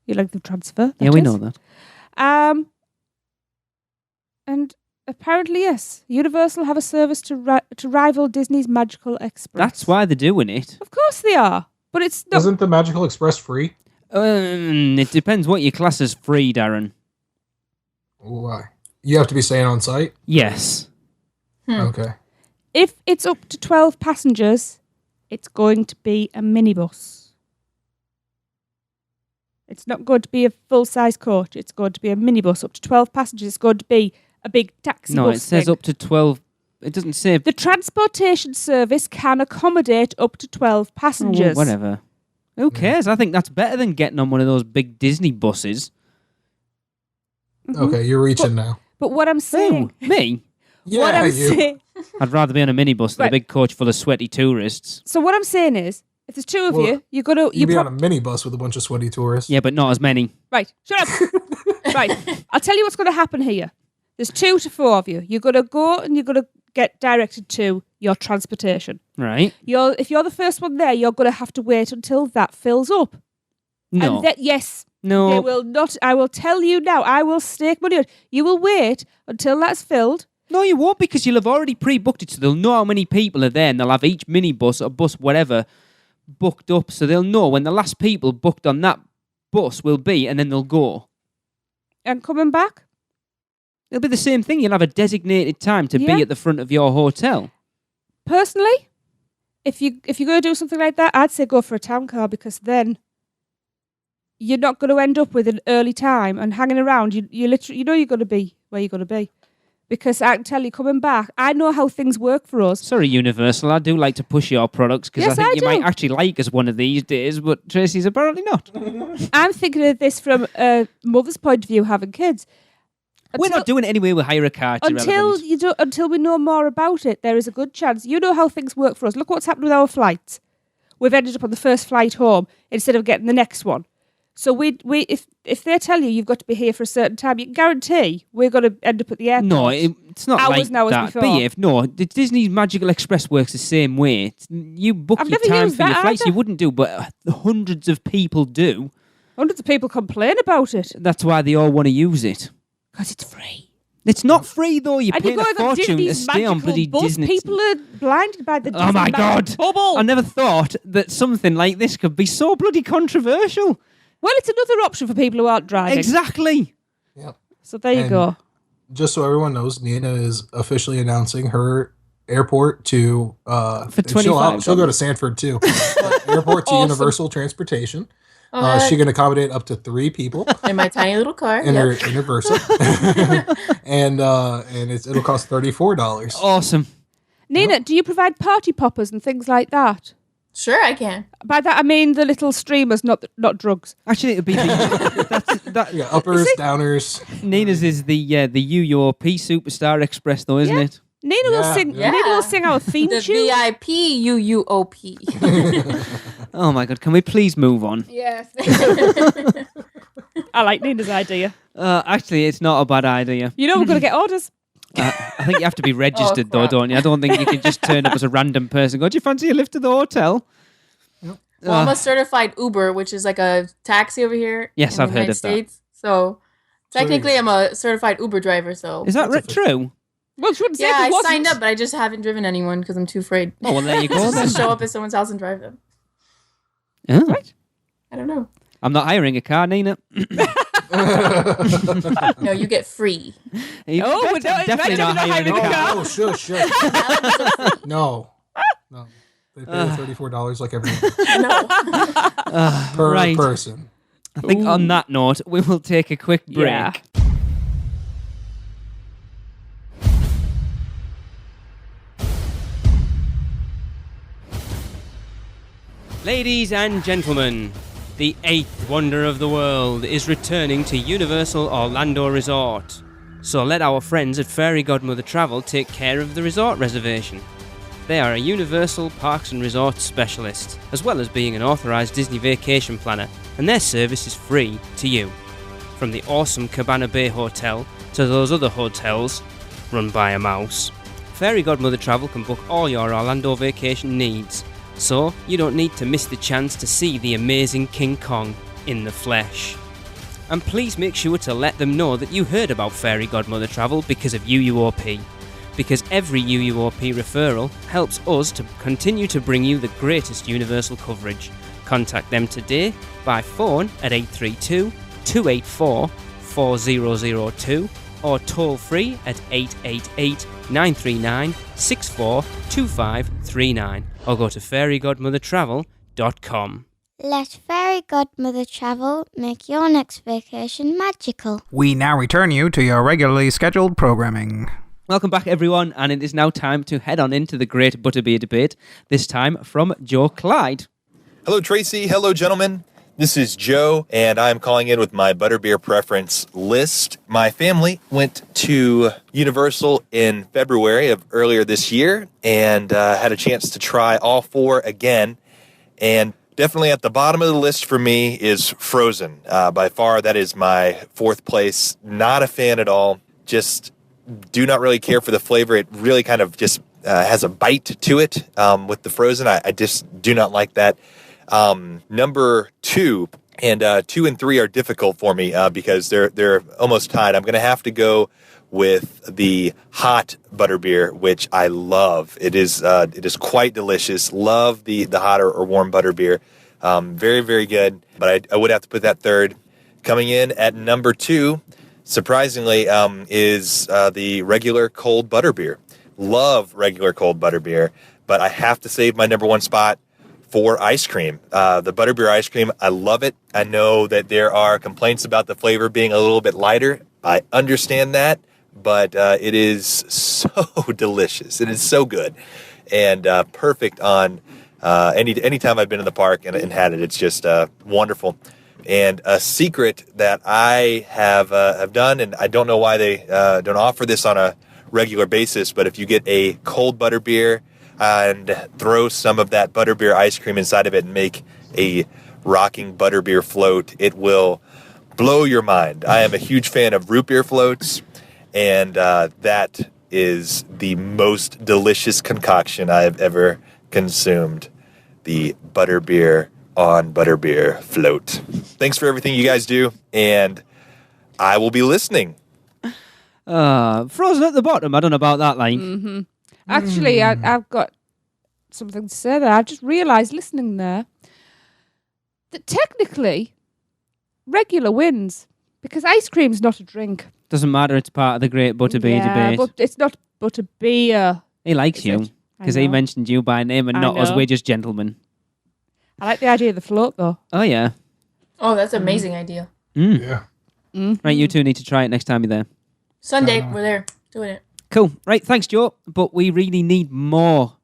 Speaker 5: your length of transfer.
Speaker 3: Yeah, we know that.
Speaker 5: And apparently, yes, Universal have a service to rival Disney's Magical Express.
Speaker 3: That's why they're doing it.
Speaker 5: Of course they are, but it's not.
Speaker 4: Isn't the Magical Express free?
Speaker 3: It depends what your class is free, Darren.
Speaker 4: Why? You have to be staying on site?
Speaker 3: Yes.
Speaker 4: Okay.
Speaker 5: If it's up to 12 passengers, it's going to be a minibus. It's not going to be a full-size coach. It's going to be a minibus. Up to 12 passengers, it's going to be a big taxi
Speaker 3: No,
Speaker 5: bus
Speaker 3: it says
Speaker 5: thing.
Speaker 3: up to 12. It doesn't say...
Speaker 5: The transportation service can accommodate up to 12 passengers.
Speaker 3: Oh, whatever. Who cares? I think that's better than getting on one of those big Disney buses.
Speaker 4: Okay, you're reaching now.
Speaker 5: But what I'm saying...
Speaker 3: Who? Me?
Speaker 4: Yeah,
Speaker 5: what I'm
Speaker 4: you.
Speaker 5: saying...
Speaker 3: I'd rather be on a minibus than a
Speaker 5: Right.
Speaker 3: big coach full of sweaty tourists.
Speaker 5: So what I'm saying is, if there's two of
Speaker 4: Well,
Speaker 5: you, you're going to...
Speaker 4: You'd be on a minibus with a bunch of sweaty tourists.
Speaker 3: Yeah, but not as many.
Speaker 5: Right, shut up. Right, I'll tell you what's going to happen here. There's 2 to 4 of you. You're going to go and you're going to get directed to your transportation.
Speaker 3: Right?
Speaker 5: If you're the first one there, you're going to have to wait until that fills up.
Speaker 3: No.
Speaker 5: And yes,
Speaker 3: No.
Speaker 5: they will not. I will tell you now. I will stake money on it. You will wait until that's filled.
Speaker 3: No, you won't, because you'll have already pre-booked it, so they'll know how many people are there, and they'll have each minibus or bus, whatever, booked up, so they'll know when the last people booked on that bus will be, and then they'll go.
Speaker 5: And coming back?
Speaker 3: It'll be the same thing. You'll have a designated time to
Speaker 5: Yeah.
Speaker 3: be at the front of your hotel.
Speaker 5: Personally, if you're going to do something like that, I'd say go for a town car, because then you're not going to end up with an early time and hanging around. You literally, you're going to be where you're going to be. Because I can tell you, coming back, I know how things work for us.
Speaker 3: Sorry, Universal, I do like to push your products, because
Speaker 5: Yes,
Speaker 3: I think
Speaker 5: I
Speaker 3: you
Speaker 5: do.
Speaker 3: might actually like us one of these days, but Tracy's apparently not.
Speaker 5: I'm thinking of this from a mother's point of view, having kids.
Speaker 3: We're not doing it anyway. We'll hire a car. It's irrelevant.
Speaker 5: Until we know more about it, there is a good chance. You know how things work for us. Look what's happened with our flights. We've ended up on the first flight home instead of getting the next one. So if they tell you've got to be here for a certain time, you can guarantee we're going to end up at the airport.
Speaker 3: No, it's not
Speaker 5: Hours
Speaker 3: like
Speaker 5: and hours
Speaker 3: that.
Speaker 5: before.
Speaker 3: BF, no, the Disney's Magical Express works the same way. You book
Speaker 5: I've
Speaker 3: your
Speaker 5: never
Speaker 3: time
Speaker 5: used
Speaker 3: for your
Speaker 5: that
Speaker 3: flights.
Speaker 5: either.
Speaker 3: You wouldn't do, but hundreds of people do.
Speaker 5: Hundreds of people complain about it
Speaker 3: That's why they all want to use it.
Speaker 5: because it's free.
Speaker 3: It's not free, though. You're
Speaker 5: And
Speaker 3: paying
Speaker 5: you're
Speaker 3: a
Speaker 5: going on
Speaker 3: fortune to
Speaker 5: Disney's
Speaker 3: stay on
Speaker 5: magical
Speaker 3: bloody
Speaker 5: bus.
Speaker 3: Disney.
Speaker 5: People are blinded by the Disney
Speaker 3: Oh, my
Speaker 5: magic
Speaker 3: God.
Speaker 5: bubble.
Speaker 3: I never thought that something like this could be so bloody controversial.
Speaker 5: Well, it's another option for people who aren't driving.
Speaker 3: Exactly.
Speaker 4: Yep.
Speaker 5: So there you
Speaker 4: And
Speaker 5: go.
Speaker 4: Just so everyone knows, Nina is officially announcing her airport to
Speaker 3: For
Speaker 4: she'll go to
Speaker 3: $25.
Speaker 4: Sanford too. Airport to
Speaker 5: Awesome.
Speaker 4: Universal Transportation.
Speaker 7: Oh,
Speaker 4: She can accommodate up to 3 people
Speaker 7: in my tiny little car.
Speaker 4: in
Speaker 7: Yep.
Speaker 4: her Versa, and it'll cost $34.
Speaker 3: Awesome.
Speaker 5: Nina, do you provide party poppers and things like that?
Speaker 7: Sure, I can.
Speaker 5: By that I mean the little streamers, not drugs.
Speaker 3: Actually, it'll be that.
Speaker 4: Yeah, uppers, downers.
Speaker 3: Nina's is the UUOP Superstar Express, though, isn't
Speaker 5: Yeah.
Speaker 3: it?
Speaker 5: Nina will sing.
Speaker 7: Yeah.
Speaker 5: Nina will sing our theme
Speaker 7: The
Speaker 5: tune.
Speaker 7: VIP UUOP.
Speaker 3: Oh my God! Can we please move on?
Speaker 5: Yes. I like Nina's idea.
Speaker 3: Actually, it's not a bad idea.
Speaker 5: You know we're going to get orders.
Speaker 3: I think you have to be registered, though,
Speaker 7: crap.
Speaker 3: don't you? I don't think you can just turn up as a random person. Go, do you fancy a lift to the hotel?
Speaker 7: Well, I'm a certified Uber, which is like a taxi over here.
Speaker 3: Yes,
Speaker 7: in
Speaker 3: I've
Speaker 7: the
Speaker 3: heard
Speaker 7: United
Speaker 3: of that.
Speaker 7: States. So Technically, I'm a certified Uber driver, so...
Speaker 3: Is that true?
Speaker 5: Well, she wouldn't say
Speaker 7: Yeah,
Speaker 5: if it
Speaker 7: I
Speaker 5: wasn't.
Speaker 7: signed up, but I just haven't driven anyone because I'm too afraid.
Speaker 3: Oh, well, there you go
Speaker 7: Just
Speaker 3: then.
Speaker 7: to show up at someone's house and drive them.
Speaker 3: Oh.
Speaker 5: Right.
Speaker 7: I don't know.
Speaker 3: I'm not hiring a car, Nina.
Speaker 7: No, you get free.
Speaker 5: Oh, but don't-
Speaker 3: definitely
Speaker 5: imagine
Speaker 3: not
Speaker 5: not
Speaker 3: hiring a
Speaker 5: hiring a
Speaker 3: car.
Speaker 5: car.
Speaker 4: Oh, shush. No. They pay $34 like everyone
Speaker 7: No.
Speaker 4: per
Speaker 3: right.
Speaker 4: person.
Speaker 3: I think on that note, we will take a quick break.
Speaker 5: Yeah.
Speaker 3: Ladies and gentlemen, the 8th wonder of the world is returning to Universal Orlando Resort. So let our friends at Fairy Godmother Travel take care of the resort reservation. They are a Universal Parks and Resorts specialist, as well as being an authorised Disney vacation planner, and their service is free to you. From the awesome Cabana Bay Hotel to those other hotels run by a mouse, Fairy Godmother Travel can book all your Orlando vacation needs, so you don't need to miss the chance to see the amazing King Kong in the flesh. And please make sure to let them know that you heard about Fairy Godmother Travel because of UUOP. Because every UUOP referral helps us to continue to bring you the greatest Universal coverage. Contact them today by phone at 832-284-4002 or toll free at 888-939-642539 or go to fairygodmothertravel.com.
Speaker 8: Let Fairy Godmother Travel make your next vacation magical.
Speaker 9: We now return you to your regularly scheduled programming.
Speaker 3: Welcome back, everyone, and it is now time to head on into the Great Butterbeer debate, this time from Joe Clyde.
Speaker 10: Hello, Tracy. Hello, gentlemen. This is Joe, and I'm calling in with my butterbeer preference list. My family went to Universal in February of earlier this year and had a chance to try all four again. And definitely at the bottom of the list for me is Frozen. By far, that is my fourth place. Not a fan at all. Just do not really care for the flavor. It really kind of just has a bite to it with the Frozen. I just do not like that. Number two, and 2 and 3 are difficult for me because they're almost tied. I'm going to have to go with the hot butterbeer, which I love. It is quite delicious. Love the hot or warm butterbeer. Very, very good. But I would have to put that third. Coming in at number 2, surprisingly, is the regular cold butterbeer. Love regular cold butterbeer, but I have to save my number 1 spot for ice cream. The butterbeer ice cream, I love it. I know that there are complaints about the flavor being a little bit lighter. I understand that, but it is so delicious. It is so good and perfect on any time I've been in the park and had it. It's just wonderful. And a secret that I have done, and I don't know why they don't offer this on a regular basis, but if you get a cold butterbeer and throw some of that butterbeer ice cream inside of it and make a rocking butterbeer float, it will blow your mind. I am a huge fan of root beer floats, and that is the most delicious concoction I have ever consumed. The butterbeer on butterbeer float. Thanks for everything you guys do, and I will be listening.
Speaker 3: Frozen at the bottom. I don't know about that line.
Speaker 5: Mm-hmm. Actually, I've got something to say there. I've just realised listening there that technically regular wins because ice cream's not a drink.
Speaker 3: Doesn't matter. It's part of the Great Butterbeer debate.
Speaker 5: But it's not butterbeer.
Speaker 3: He likes you because he mentioned you by name and not us. We're just gentlemen.
Speaker 5: I like the idea of the float, though.
Speaker 3: Oh, yeah.
Speaker 7: Oh, that's an amazing idea.
Speaker 3: Mm.
Speaker 4: Yeah.
Speaker 5: Mm-hmm.
Speaker 3: Right, you two need to try it next time you're there.
Speaker 7: Sunday, we're there doing it.
Speaker 3: Cool. Right, thanks, Joe. But we really need more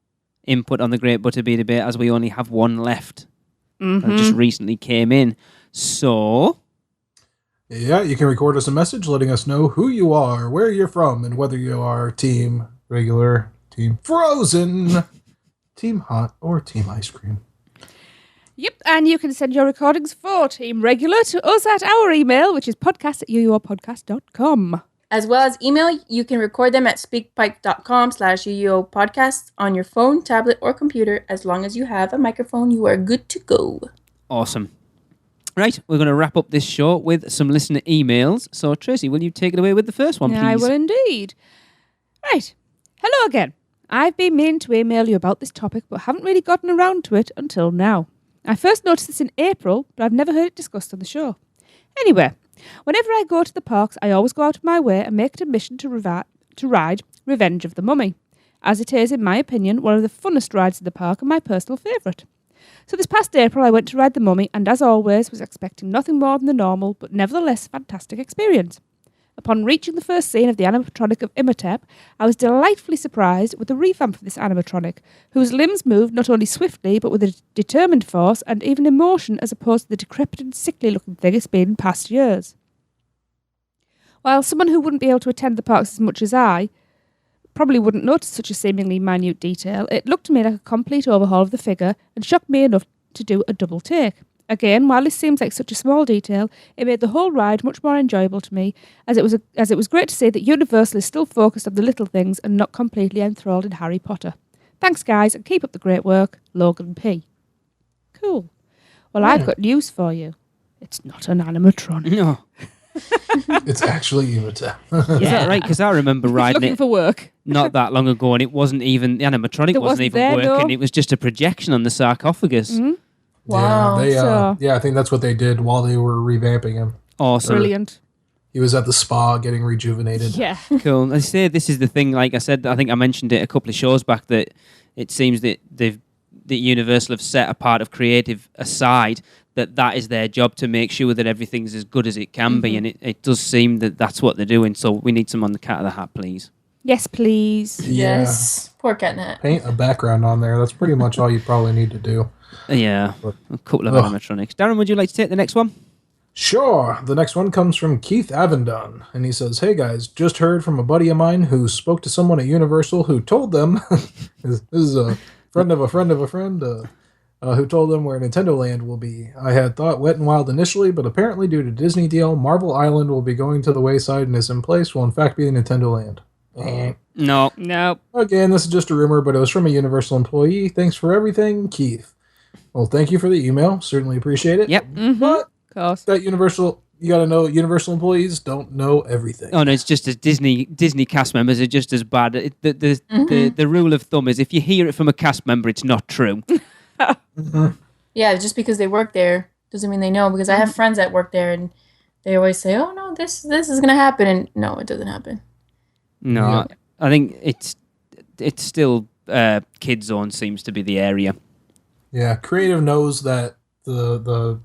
Speaker 3: input on the Great Butterbeer debate as we only have one left.
Speaker 5: Mm-hmm.
Speaker 3: That just recently came in. So...
Speaker 4: Yeah, you can record us a message letting us know who you are, where you're from, and whether you are team regular, team frozen, team hot, or team ice cream.
Speaker 5: Yep, and you can send your recordings for Team Regular to us at our email, which is podcast@uuopodcast.com.
Speaker 7: As well as email, you can record them at speakpipe.com/UUOpodcast on your phone, tablet, or computer. As long as you have a microphone, you are good to go.
Speaker 3: Awesome. Right, we're going to wrap up this show with some listener emails. So, Tracy, will you take it away with the first one, please?
Speaker 5: I will indeed. Right. Hello again. I've been meaning to email you about this topic, but haven't really gotten around to it until now. I first noticed this in April, but I've never heard it discussed on the show. Anyway, whenever I go to the parks, I always go out of my way and make it a mission to ride Revenge of the Mummy, as it is, in my opinion, one of the funnest rides in the park and my personal favourite. So this past April, I went to ride the Mummy and, as always, was expecting nothing more than the normal, but nevertheless fantastic experience. Upon reaching the first scene of the animatronic of Imhotep, I was delightfully surprised with the revamp of this animatronic, whose limbs moved not only swiftly, but with a determined force and even emotion, as opposed to the decrepit and sickly-looking thing it's been in past years. While someone who wouldn't be able to attend the parks as much as I probably wouldn't notice such a seemingly minute detail, it looked to me like a complete overhaul of the figure and shocked me enough to do a double take. Again, while this seems like such a small detail, it made the whole ride much more enjoyable to me, as it was great to see that Universal is still focused on the little things and not completely enthralled in Harry Potter. Thanks, guys, and keep up the great work, Logan P. Cool. Well, I've got news for you. It's not an animatronic.
Speaker 3: No.
Speaker 4: It's actually Imhotep.
Speaker 3: Is that right? Because I remember riding
Speaker 5: looking
Speaker 3: it
Speaker 5: for work
Speaker 3: not that long ago, and it wasn't even, the animatronic wasn't even
Speaker 5: there,
Speaker 3: working.
Speaker 5: no.
Speaker 3: It was just a projection on the sarcophagus.
Speaker 5: Mm-hmm.
Speaker 7: Wow.
Speaker 4: I think that's what they did while they were revamping him.
Speaker 3: Awesome.
Speaker 5: Brilliant.
Speaker 4: He was at the spa getting rejuvenated.
Speaker 5: Yeah.
Speaker 3: Cool. I say this is the thing, like I said, I think I mentioned it a couple of shows back, that it seems that Universal have set a part of creative aside, that is their job, to make sure that everything's as good as it can be, and it does seem that that's what they're doing, so we need some on the cat of the hat, please.
Speaker 5: Yes, please.
Speaker 4: Yeah.
Speaker 7: Yes. Poor Catnap.
Speaker 4: Paint a background on there. That's pretty much all you probably need to do.
Speaker 3: Yeah, a couple of animatronics. Darren, would you like to take the next one?
Speaker 4: Sure. The next one comes from Keith Avendon, and he says, "Hey guys, just heard from a buddy of mine who spoke to someone at Universal who told them this is a friend of a friend of a friend who told them where Nintendo Land will be. I had thought Wet and Wild initially, but apparently due to Disney deal, Marvel Island will be going to the wayside and is in place will in fact be the Nintendo Land."
Speaker 3: No.
Speaker 4: Again, this is just a rumor, but it was from a Universal employee. Thanks for everything, Keith. Well, thank you for the email. Certainly appreciate it.
Speaker 3: Yep.
Speaker 4: But
Speaker 5: Of course.
Speaker 4: that Universal, you got to know Universal employees don't know everything.
Speaker 3: Oh no, it's just as Disney cast members are just as bad. The rule of thumb is if you hear it from a cast member, it's not true.
Speaker 7: Yeah, just because they work there doesn't mean they know. Because I have friends that work there, and they always say, "Oh no, this is gonna happen," and no, it doesn't happen.
Speaker 3: No,
Speaker 4: Yeah.
Speaker 3: I think it's still Kid Zone seems to be the area.
Speaker 4: Yeah, creative knows that the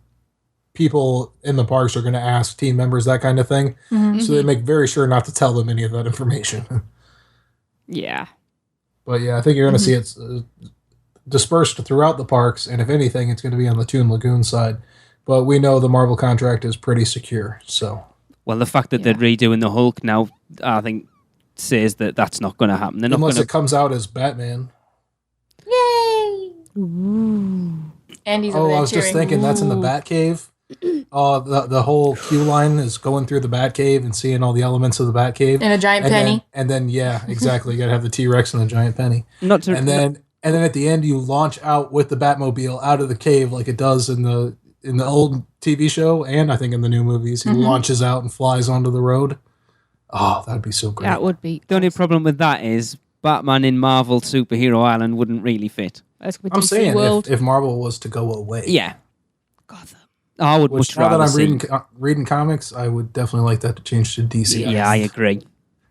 Speaker 4: people in the parks are going to ask team members that kind of thing, so they make very sure not to tell them any of that information.
Speaker 5: Yeah.
Speaker 4: But yeah, I think you're going to see it's dispersed throughout the parks, and if anything, it's going to be on the Toon Lagoon side. But we know the Marvel contract is pretty secure, so.
Speaker 3: Well, the fact that they're redoing the Hulk now, I think, says that that's not going to happen. They're not
Speaker 4: Unless
Speaker 3: going
Speaker 4: it comes out as Batman.
Speaker 7: Yay! Andy's over there
Speaker 4: I was just
Speaker 7: cheering.
Speaker 4: thinking that's in the Batcave. The whole queue line is going through the Batcave and seeing all the elements of the Batcave.
Speaker 7: And a giant penny.
Speaker 4: And then yeah, exactly. You got to have the T-Rex and the giant penny. And then at the end you launch out with the Batmobile out of the cave like it does in the old TV show, and I think in the new movies. He launches out and flies onto the road. Oh, that'd be so great.
Speaker 5: That would be.
Speaker 3: The only problem with that is Batman in Marvel Superhero Island wouldn't really fit.
Speaker 4: I'm saying if Marvel was to go away.
Speaker 3: Yeah.
Speaker 5: Gotham.
Speaker 3: I would
Speaker 4: Which,
Speaker 3: much
Speaker 4: now
Speaker 3: rather
Speaker 4: that I'm
Speaker 3: see.
Speaker 4: reading comics, I would definitely like that to change to DC.
Speaker 3: Yeah, I agree.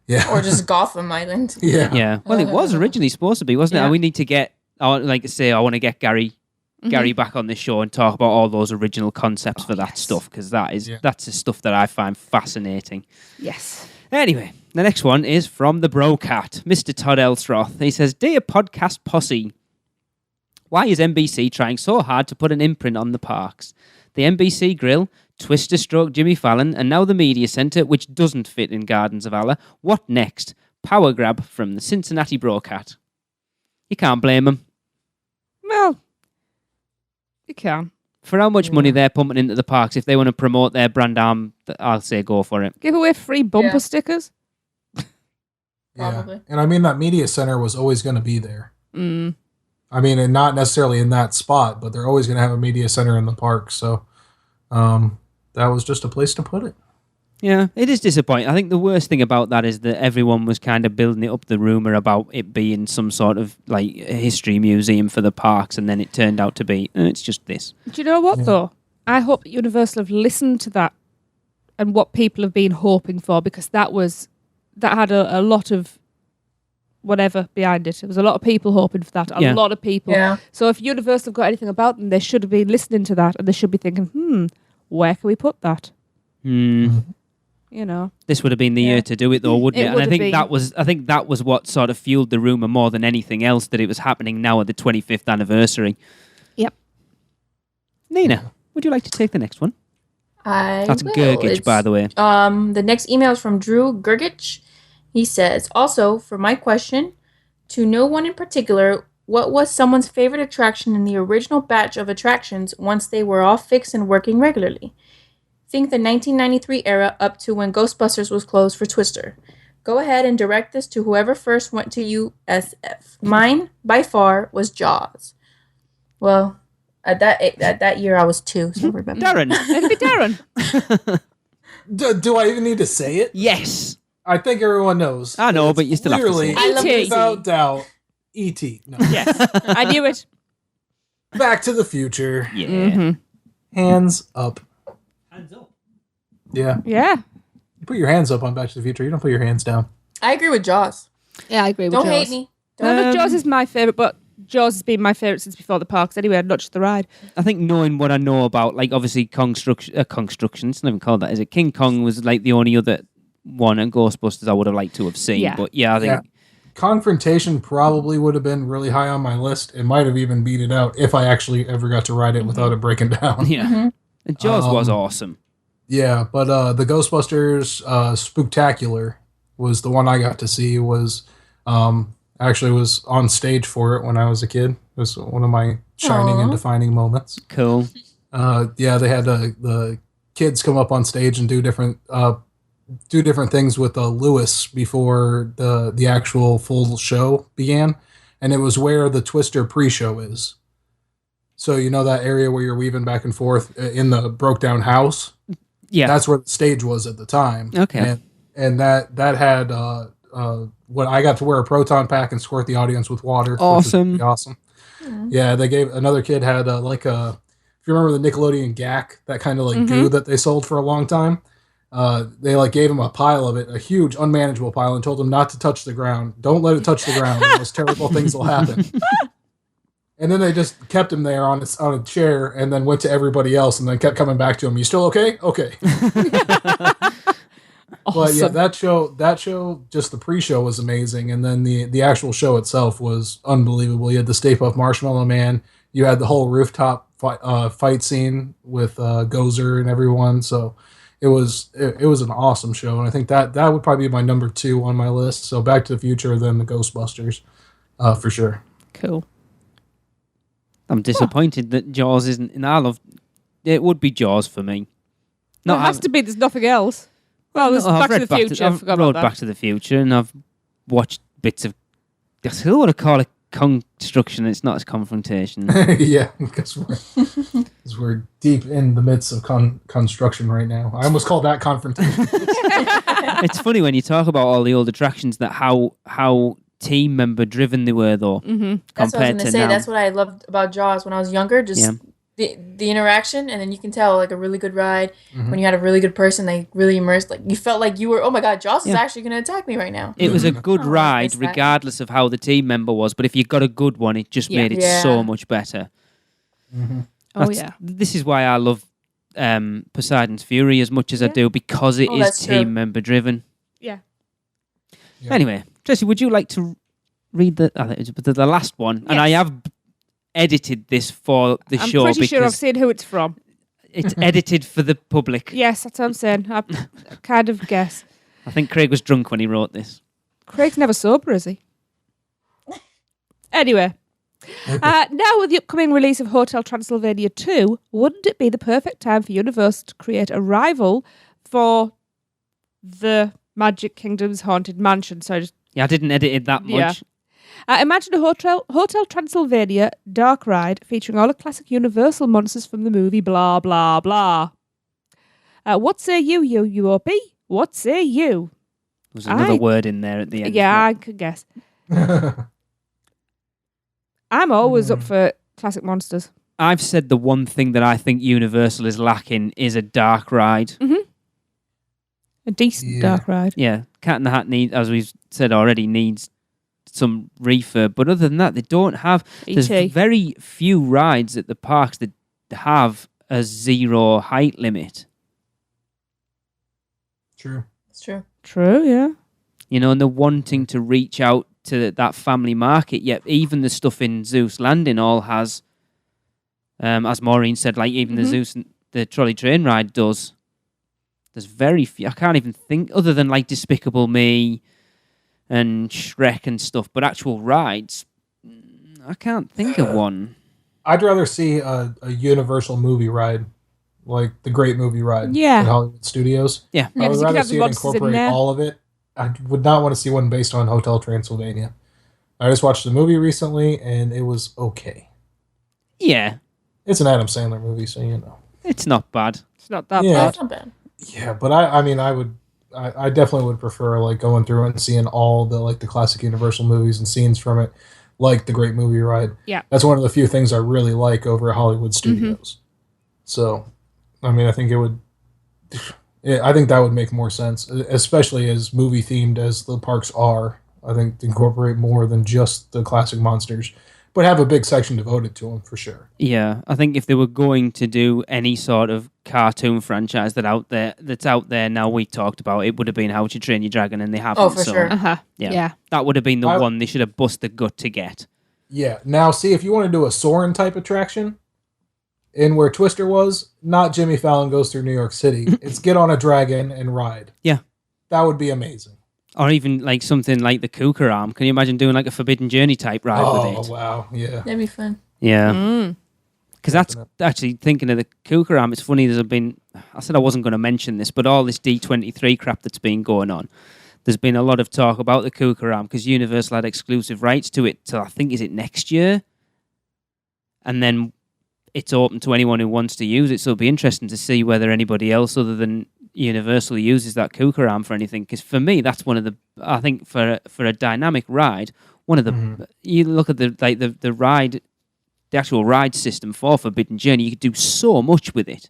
Speaker 4: Yeah.
Speaker 7: Or just Gotham Island.
Speaker 4: Yeah.
Speaker 3: Yeah. Well, it was originally supposed to be, wasn't it?
Speaker 7: Yeah.
Speaker 3: We need to get, I want to get Gary back on this show and talk about all those original concepts for that stuff, because that's the stuff that I find fascinating.
Speaker 5: Yes.
Speaker 3: Anyway, the next one is from the Brocat, Mr. Todd Elsroth. He says, "Dear podcast posse, why is NBC trying so hard to put an imprint on the parks? The NBC Grill, Twister Stroke Jimmy Fallon, and now the Media Centre, which doesn't fit in Gardens of Allah. What next? Power grab from the Cincinnati Brocat." You can't blame them.
Speaker 5: Well, you can.
Speaker 3: For how much money they're pumping into the parks, if they want to promote their brand arm, I'll say go for it.
Speaker 5: Give away free bumper stickers.
Speaker 7: Probably.
Speaker 4: Yeah. And I mean, that media center was always going to be there.
Speaker 5: Mm.
Speaker 4: I mean, and not necessarily in that spot, but they're always going to have a media center in the park. So that was just a place to put it.
Speaker 3: Yeah, it is disappointing. I think the worst thing about that is that everyone was kind of building it up, the rumour about it being some sort of like history museum for the parks, and then it turned out to be, it's just this.
Speaker 5: Do you know what, though? I hope that Universal have listened to that and what people have been hoping for, because that had a lot of whatever behind it. There was a lot of people hoping for that. A lot of people.
Speaker 7: Yeah.
Speaker 5: So if Universal have got anything about them, they should have been listening to that, and they should be thinking, where can we put that? You know,
Speaker 3: this would have been the year to do it, though, wouldn't it? And I think that was what sort of fueled the rumor more than anything else, that it was happening now at the 25th anniversary.
Speaker 5: Yep.
Speaker 3: Nina, would you like to take the next one? That's
Speaker 7: will.
Speaker 3: Gergich, by the way.
Speaker 7: The next email is from Drew Gergich. He says, also, for my question, to no one in particular, what was someone's favorite attraction in the original batch of attractions once they were all fixed and working regularly? Think the 1993 era up to when Ghostbusters was closed for Twister. Go ahead and direct this to whoever first went to USF. Mine, by far, was Jaws. Well, at that year I was 2, so remember.
Speaker 3: Darren.
Speaker 5: It'll be Darren.
Speaker 4: Do I even need to say it?
Speaker 3: Yes.
Speaker 4: I think everyone knows.
Speaker 3: I know, but you still have to say it.
Speaker 7: I love
Speaker 5: E.T.
Speaker 4: Without doubt, E.T. No.
Speaker 5: Yes, I knew it.
Speaker 4: Back to the Future.
Speaker 3: Yeah.
Speaker 5: Mm-hmm.
Speaker 4: Hands up.
Speaker 3: Hands up.
Speaker 4: Yeah.
Speaker 5: Yeah.
Speaker 4: You put your hands up on Back to the Future. You don't put your hands down.
Speaker 7: I agree with Jaws.
Speaker 5: Yeah, I agree with
Speaker 7: Don't
Speaker 5: Jaws.
Speaker 7: hate me.
Speaker 5: Jaws is my favourite, but Jaws has been my favourite since before the parks anyway, not just the ride.
Speaker 3: I think knowing what I know about, like, obviously Kongstruction, it's not even called that, is it? King Kong was like the only other one, and Ghostbusters I would have liked to have seen.
Speaker 5: Yeah.
Speaker 3: But yeah, I think...
Speaker 4: Confrontation probably would have been really high on my list. It might have even beat it out if I actually ever got to ride it without it breaking down.
Speaker 3: Yeah. And Jaws was awesome.
Speaker 4: Yeah, but the Ghostbusters Spooktacular was the one I got to see. Was actually was on stage for it when I was a kid. It was one of my shining and defining moments.
Speaker 3: Cool.
Speaker 4: Yeah, they had the kids come up on stage and do different things with Lewis before the actual full show began, and it was where the Twister pre-show is. So you know that area where you're weaving back and forth in the broke down house.
Speaker 3: Yeah,
Speaker 4: that's where the stage was at the time.
Speaker 3: Okay,
Speaker 4: and that had what I got to wear a proton pack and squirt the audience with water.
Speaker 3: Awesome,
Speaker 4: which was awesome. Yeah, they gave another kid had like a, if you remember the Nickelodeon GAC, that kind of like goo that they sold for a long time. They like gave him a pile of it, a huge unmanageable pile, and told him not to touch the ground. Don't let it touch the ground. The most terrible things will happen. And then they just kept him there on a chair, and then went to everybody else, and then kept coming back to him. You still okay? Okay. But yeah, that show, just the pre-show was amazing, and then the actual show itself was unbelievable. You had the Stay Puft Marshmallow Man. You had the whole rooftop fight scene with Gozer and everyone. So it was an awesome show, and I think that would probably be my number 2 on my list. So Back to the Future, then the Ghostbusters, for sure.
Speaker 5: Cool.
Speaker 3: I'm disappointed that Jaws isn't. And it would be Jaws for me.
Speaker 5: No, it has to be. There's nothing else. Well, there's Back to the Future.
Speaker 3: I've rode Back to the Future, and I've watched bits of. I still want to call it construction. It's not as confrontation.
Speaker 4: Yeah, because we're deep in the midst of construction right now. I almost called that confrontation.
Speaker 3: It's funny when you talk about all the old attractions that how team member driven they were, though.
Speaker 5: Mm-hmm.
Speaker 7: That's what I was going to say.
Speaker 3: Now.
Speaker 7: That's what I loved about Jaws when I was younger. Just the interaction, and then you can tell like a really good ride when you had a really good person. They really immersed. Like you felt like you were. Oh my God, Jaws is actually going to attack me right now.
Speaker 3: It was a good ride, regardless of how the team member was. But if you got a good one, it just made it so much better.
Speaker 4: Mm-hmm.
Speaker 3: This is why I love Poseidon's Fury as much as I do, because it is team member driven.
Speaker 5: Yeah.
Speaker 3: Anyway, Tracy, would you like to read the last one?
Speaker 5: Yes.
Speaker 3: And I have edited this for the show.
Speaker 5: I'm pretty sure I've seen who it's from.
Speaker 3: It's edited for the public.
Speaker 5: Yes, that's what I'm saying. I kind of guess.
Speaker 3: I think Craig was drunk when he wrote this.
Speaker 5: Craig's never sober, is he? Anyway. Now with the upcoming release of Hotel Transylvania 2, wouldn't it be the perfect time for Universal to create a rival for the Magic Kingdom's Haunted Mansion? So
Speaker 3: I didn't edit it that much.
Speaker 5: Imagine a Hotel Transylvania dark ride featuring all the classic Universal monsters from the movie blah, blah, blah. What say you, UUOP? What say you?
Speaker 3: There's another word in there at the end.
Speaker 5: Yeah, I could guess. I'm always up for classic monsters.
Speaker 3: I've said the one thing that I think Universal is lacking is a dark ride.
Speaker 5: Mm-hmm. A decent dark ride.
Speaker 3: Yeah, Cat in the Hat as we've said already, needs some refurb. But other than that, they don't have... There's very few rides at the parks that have a 0 height limit.
Speaker 4: True.
Speaker 7: It's true.
Speaker 5: True, yeah.
Speaker 3: You know, and they're wanting to reach out to that family market, yet even the stuff in Zeus Landing all has, as Maureen said, like even the Zeus, the trolley train ride does. There's very few, I can't even think, other than like Despicable Me and Shrek and stuff, but actual rides, I can't think of one.
Speaker 4: I'd rather see a Universal movie ride, like the Great Movie Ride
Speaker 5: at
Speaker 4: Hollywood Studios.
Speaker 3: Yeah.
Speaker 4: I would rather see it incorporate all of it. I would not want to see one based on Hotel Transylvania. I just watched the movie recently, and it was okay.
Speaker 3: Yeah.
Speaker 4: It's an Adam Sandler movie, so you know.
Speaker 3: It's not bad.
Speaker 5: It's not that bad.
Speaker 7: It's not bad.
Speaker 4: Yeah, but I definitely would prefer like going through and seeing all the like the classic Universal movies and scenes from it, like the Great Movie Ride.
Speaker 5: Yeah,
Speaker 4: that's one of the few things I really like over at Hollywood Studios. So, I mean, I think it would. Yeah, I think that would make more sense, especially as movie themed as the parks are. I think to incorporate more than just the classic monsters, but have a big section devoted to them for sure.
Speaker 3: Yeah, I think if they were going to do any sort of cartoon franchise that's out there now, we talked about, it would have been How to Train Your Dragon, and they haven't.
Speaker 7: Oh, for sure.
Speaker 3: Yeah, that would have been the one they should have bust the gut to get.
Speaker 4: Yeah. Now, see, if you want to do a Soarin' type attraction, in where Twister was, not Jimmy Fallon Goes Through New York City. It's get on a dragon and ride.
Speaker 3: Yeah.
Speaker 4: That would be amazing.
Speaker 3: Or even like something like the Kooker Arm. Can you imagine doing like a Forbidden Journey type ride with it?
Speaker 4: Oh, wow. Yeah.
Speaker 7: That'd be fun.
Speaker 3: Yeah. Because that's actually, thinking of the Kooker Arm, it's funny, I said I wasn't going to mention this, but all this D23 crap that's been going on, there's been a lot of talk about the Kooker Arm because Universal had exclusive rights to it till I think, is it next year? And then it's open to anyone who wants to use it, so it'll be interesting to see whether anybody else other than Universal uses that Kooker Arm for anything. Because for me, that's one of the, I think for a dynamic ride, one of the you look at the ride, the actual ride system for Forbidden Journey, you could do so much with it.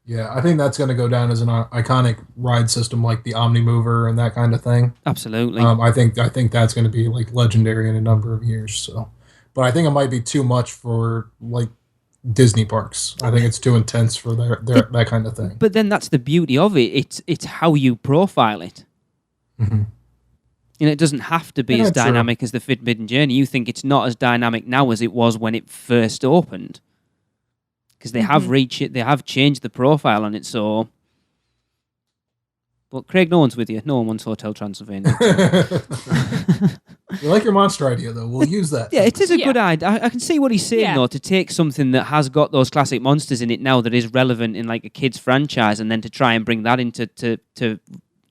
Speaker 4: Yeah, I think that's going to go down as an iconic ride system like the Omni Mover and that kind of thing.
Speaker 3: Absolutely.
Speaker 4: I think that's going to be like legendary in a number of years. So, but I think it might be too much for like Disney parks. I think it's too intense for that kind of thing.
Speaker 3: But then that's the beauty of it. It's how you profile it.
Speaker 4: Mm-hmm.
Speaker 3: You know, it doesn't have to be as dynamic as the Forbidden Journey. You think it's not as dynamic now as it was when it first opened, because they have reached it. They have changed the profile on it. So, but Craig, no one's with you. No one wants Hotel Transylvania.
Speaker 4: You like your monster idea, though. We'll use that.
Speaker 3: Yeah, it is a good idea. I can see what he's saying, though, to take something that has got those classic monsters in it now that is relevant in like a kid's franchise, and then to try and bring that into to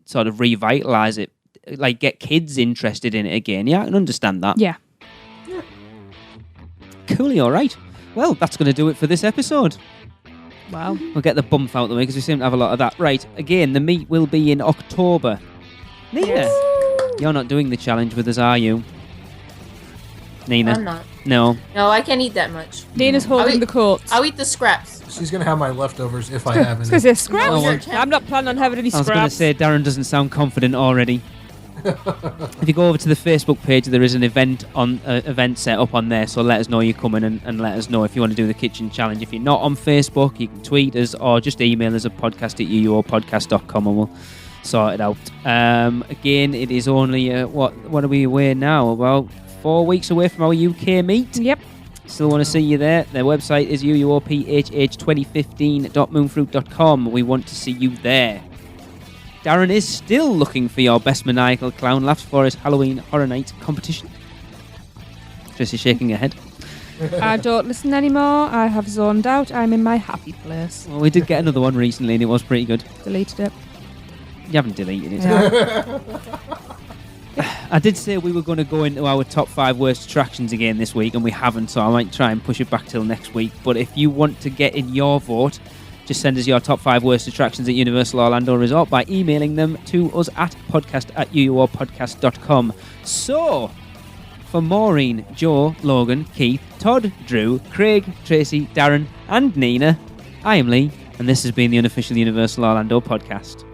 Speaker 3: sort of revitalize it, like get kids interested in it again. Yeah, I can understand that.
Speaker 5: Yeah.
Speaker 3: Coolly, all right. Well, that's going to do it for this episode.
Speaker 5: Wow.
Speaker 3: We'll get the bump out of the way because we seem to have a lot of that. Right, again, the meet will be in October. Nina, you're not doing the challenge with us, are you? Nina?
Speaker 7: I'm not.
Speaker 3: No.
Speaker 7: No, I can't eat that much.
Speaker 5: Nina's holding the coat.
Speaker 7: I'll eat the scraps.
Speaker 4: She's going to have my leftovers if I have any.
Speaker 5: Because they're scraps.
Speaker 3: Oh,
Speaker 5: I'm not planning on having any
Speaker 3: I was going to
Speaker 5: scraps.
Speaker 3: say, Darren doesn't sound confident already. If you go over to the Facebook page, there is an event set up on there, so let us know you're coming and let us know if you want to do the kitchen challenge. If you're not on Facebook, you can tweet us or just email us at podcast@uuopodcast.com and we'll sort it out. Again, it is only what are we away now? About 4 weeks away from our UK meet.
Speaker 5: Yep.
Speaker 3: Still want to see you there. Their website is uuophh2015.moonfruit.com. We want to see you there. Darren is still looking for your best maniacal clown laughs for his Halloween Horror Night competition. Tracy's shaking her head.
Speaker 5: I don't listen anymore. I have zoned out. I'm in my happy place.
Speaker 3: Well, we did get another one recently and it was pretty good.
Speaker 5: Deleted it.
Speaker 3: You haven't deleted it.
Speaker 5: Yeah.
Speaker 3: I did say we were going to go into our top 5 worst attractions again this week, and we haven't, so I might try and push it back till next week. But if you want to get in your vote, Just send us your top 5 worst attractions at Universal Orlando Resort by emailing them to us at podcast@uuopodcast.com. So, for Maureen, Joe, Logan, Keith, Todd, Drew, Craig, Tracy, Darren, and Nina, I am Lee, and this has been the unofficial Universal Orlando podcast.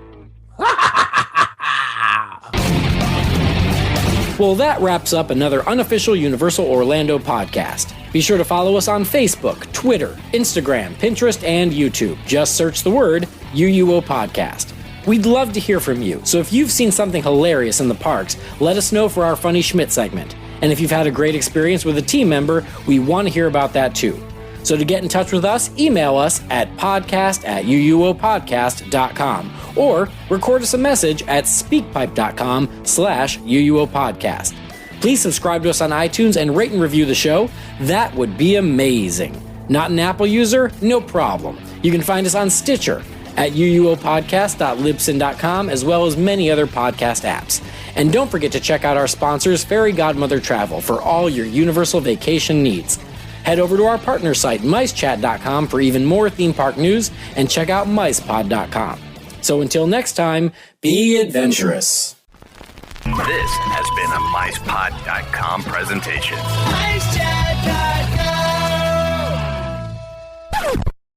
Speaker 2: Well, that wraps up another unofficial Universal Orlando podcast. Be sure to follow us on Facebook, Twitter, Instagram, Pinterest, and YouTube. Just search the word UUO Podcast. We'd love to hear from you, so if you've seen something hilarious in the parks, let us know for our Funny Schmidt segment. And if you've had a great experience with a team member, we want to hear about that too. So to get in touch with us, email us at podcast@uuopodcast.com or record us a message at speakpipe.com/uuopodcast. Please subscribe to us on iTunes and rate and review the show. That would be amazing. Not an Apple user? No problem. You can find us on Stitcher, at uuopodcast.libsyn.com, as well as many other podcast apps. And don't forget to check out our sponsors, Fairy Godmother Travel, for all your Universal vacation needs. Head over to our partner site, micechat.com, for even more theme park news, and check out micepod.com. So until next time, be adventurous.
Speaker 1: This has been a micepod.com presentation.
Speaker 11: MiceChat.com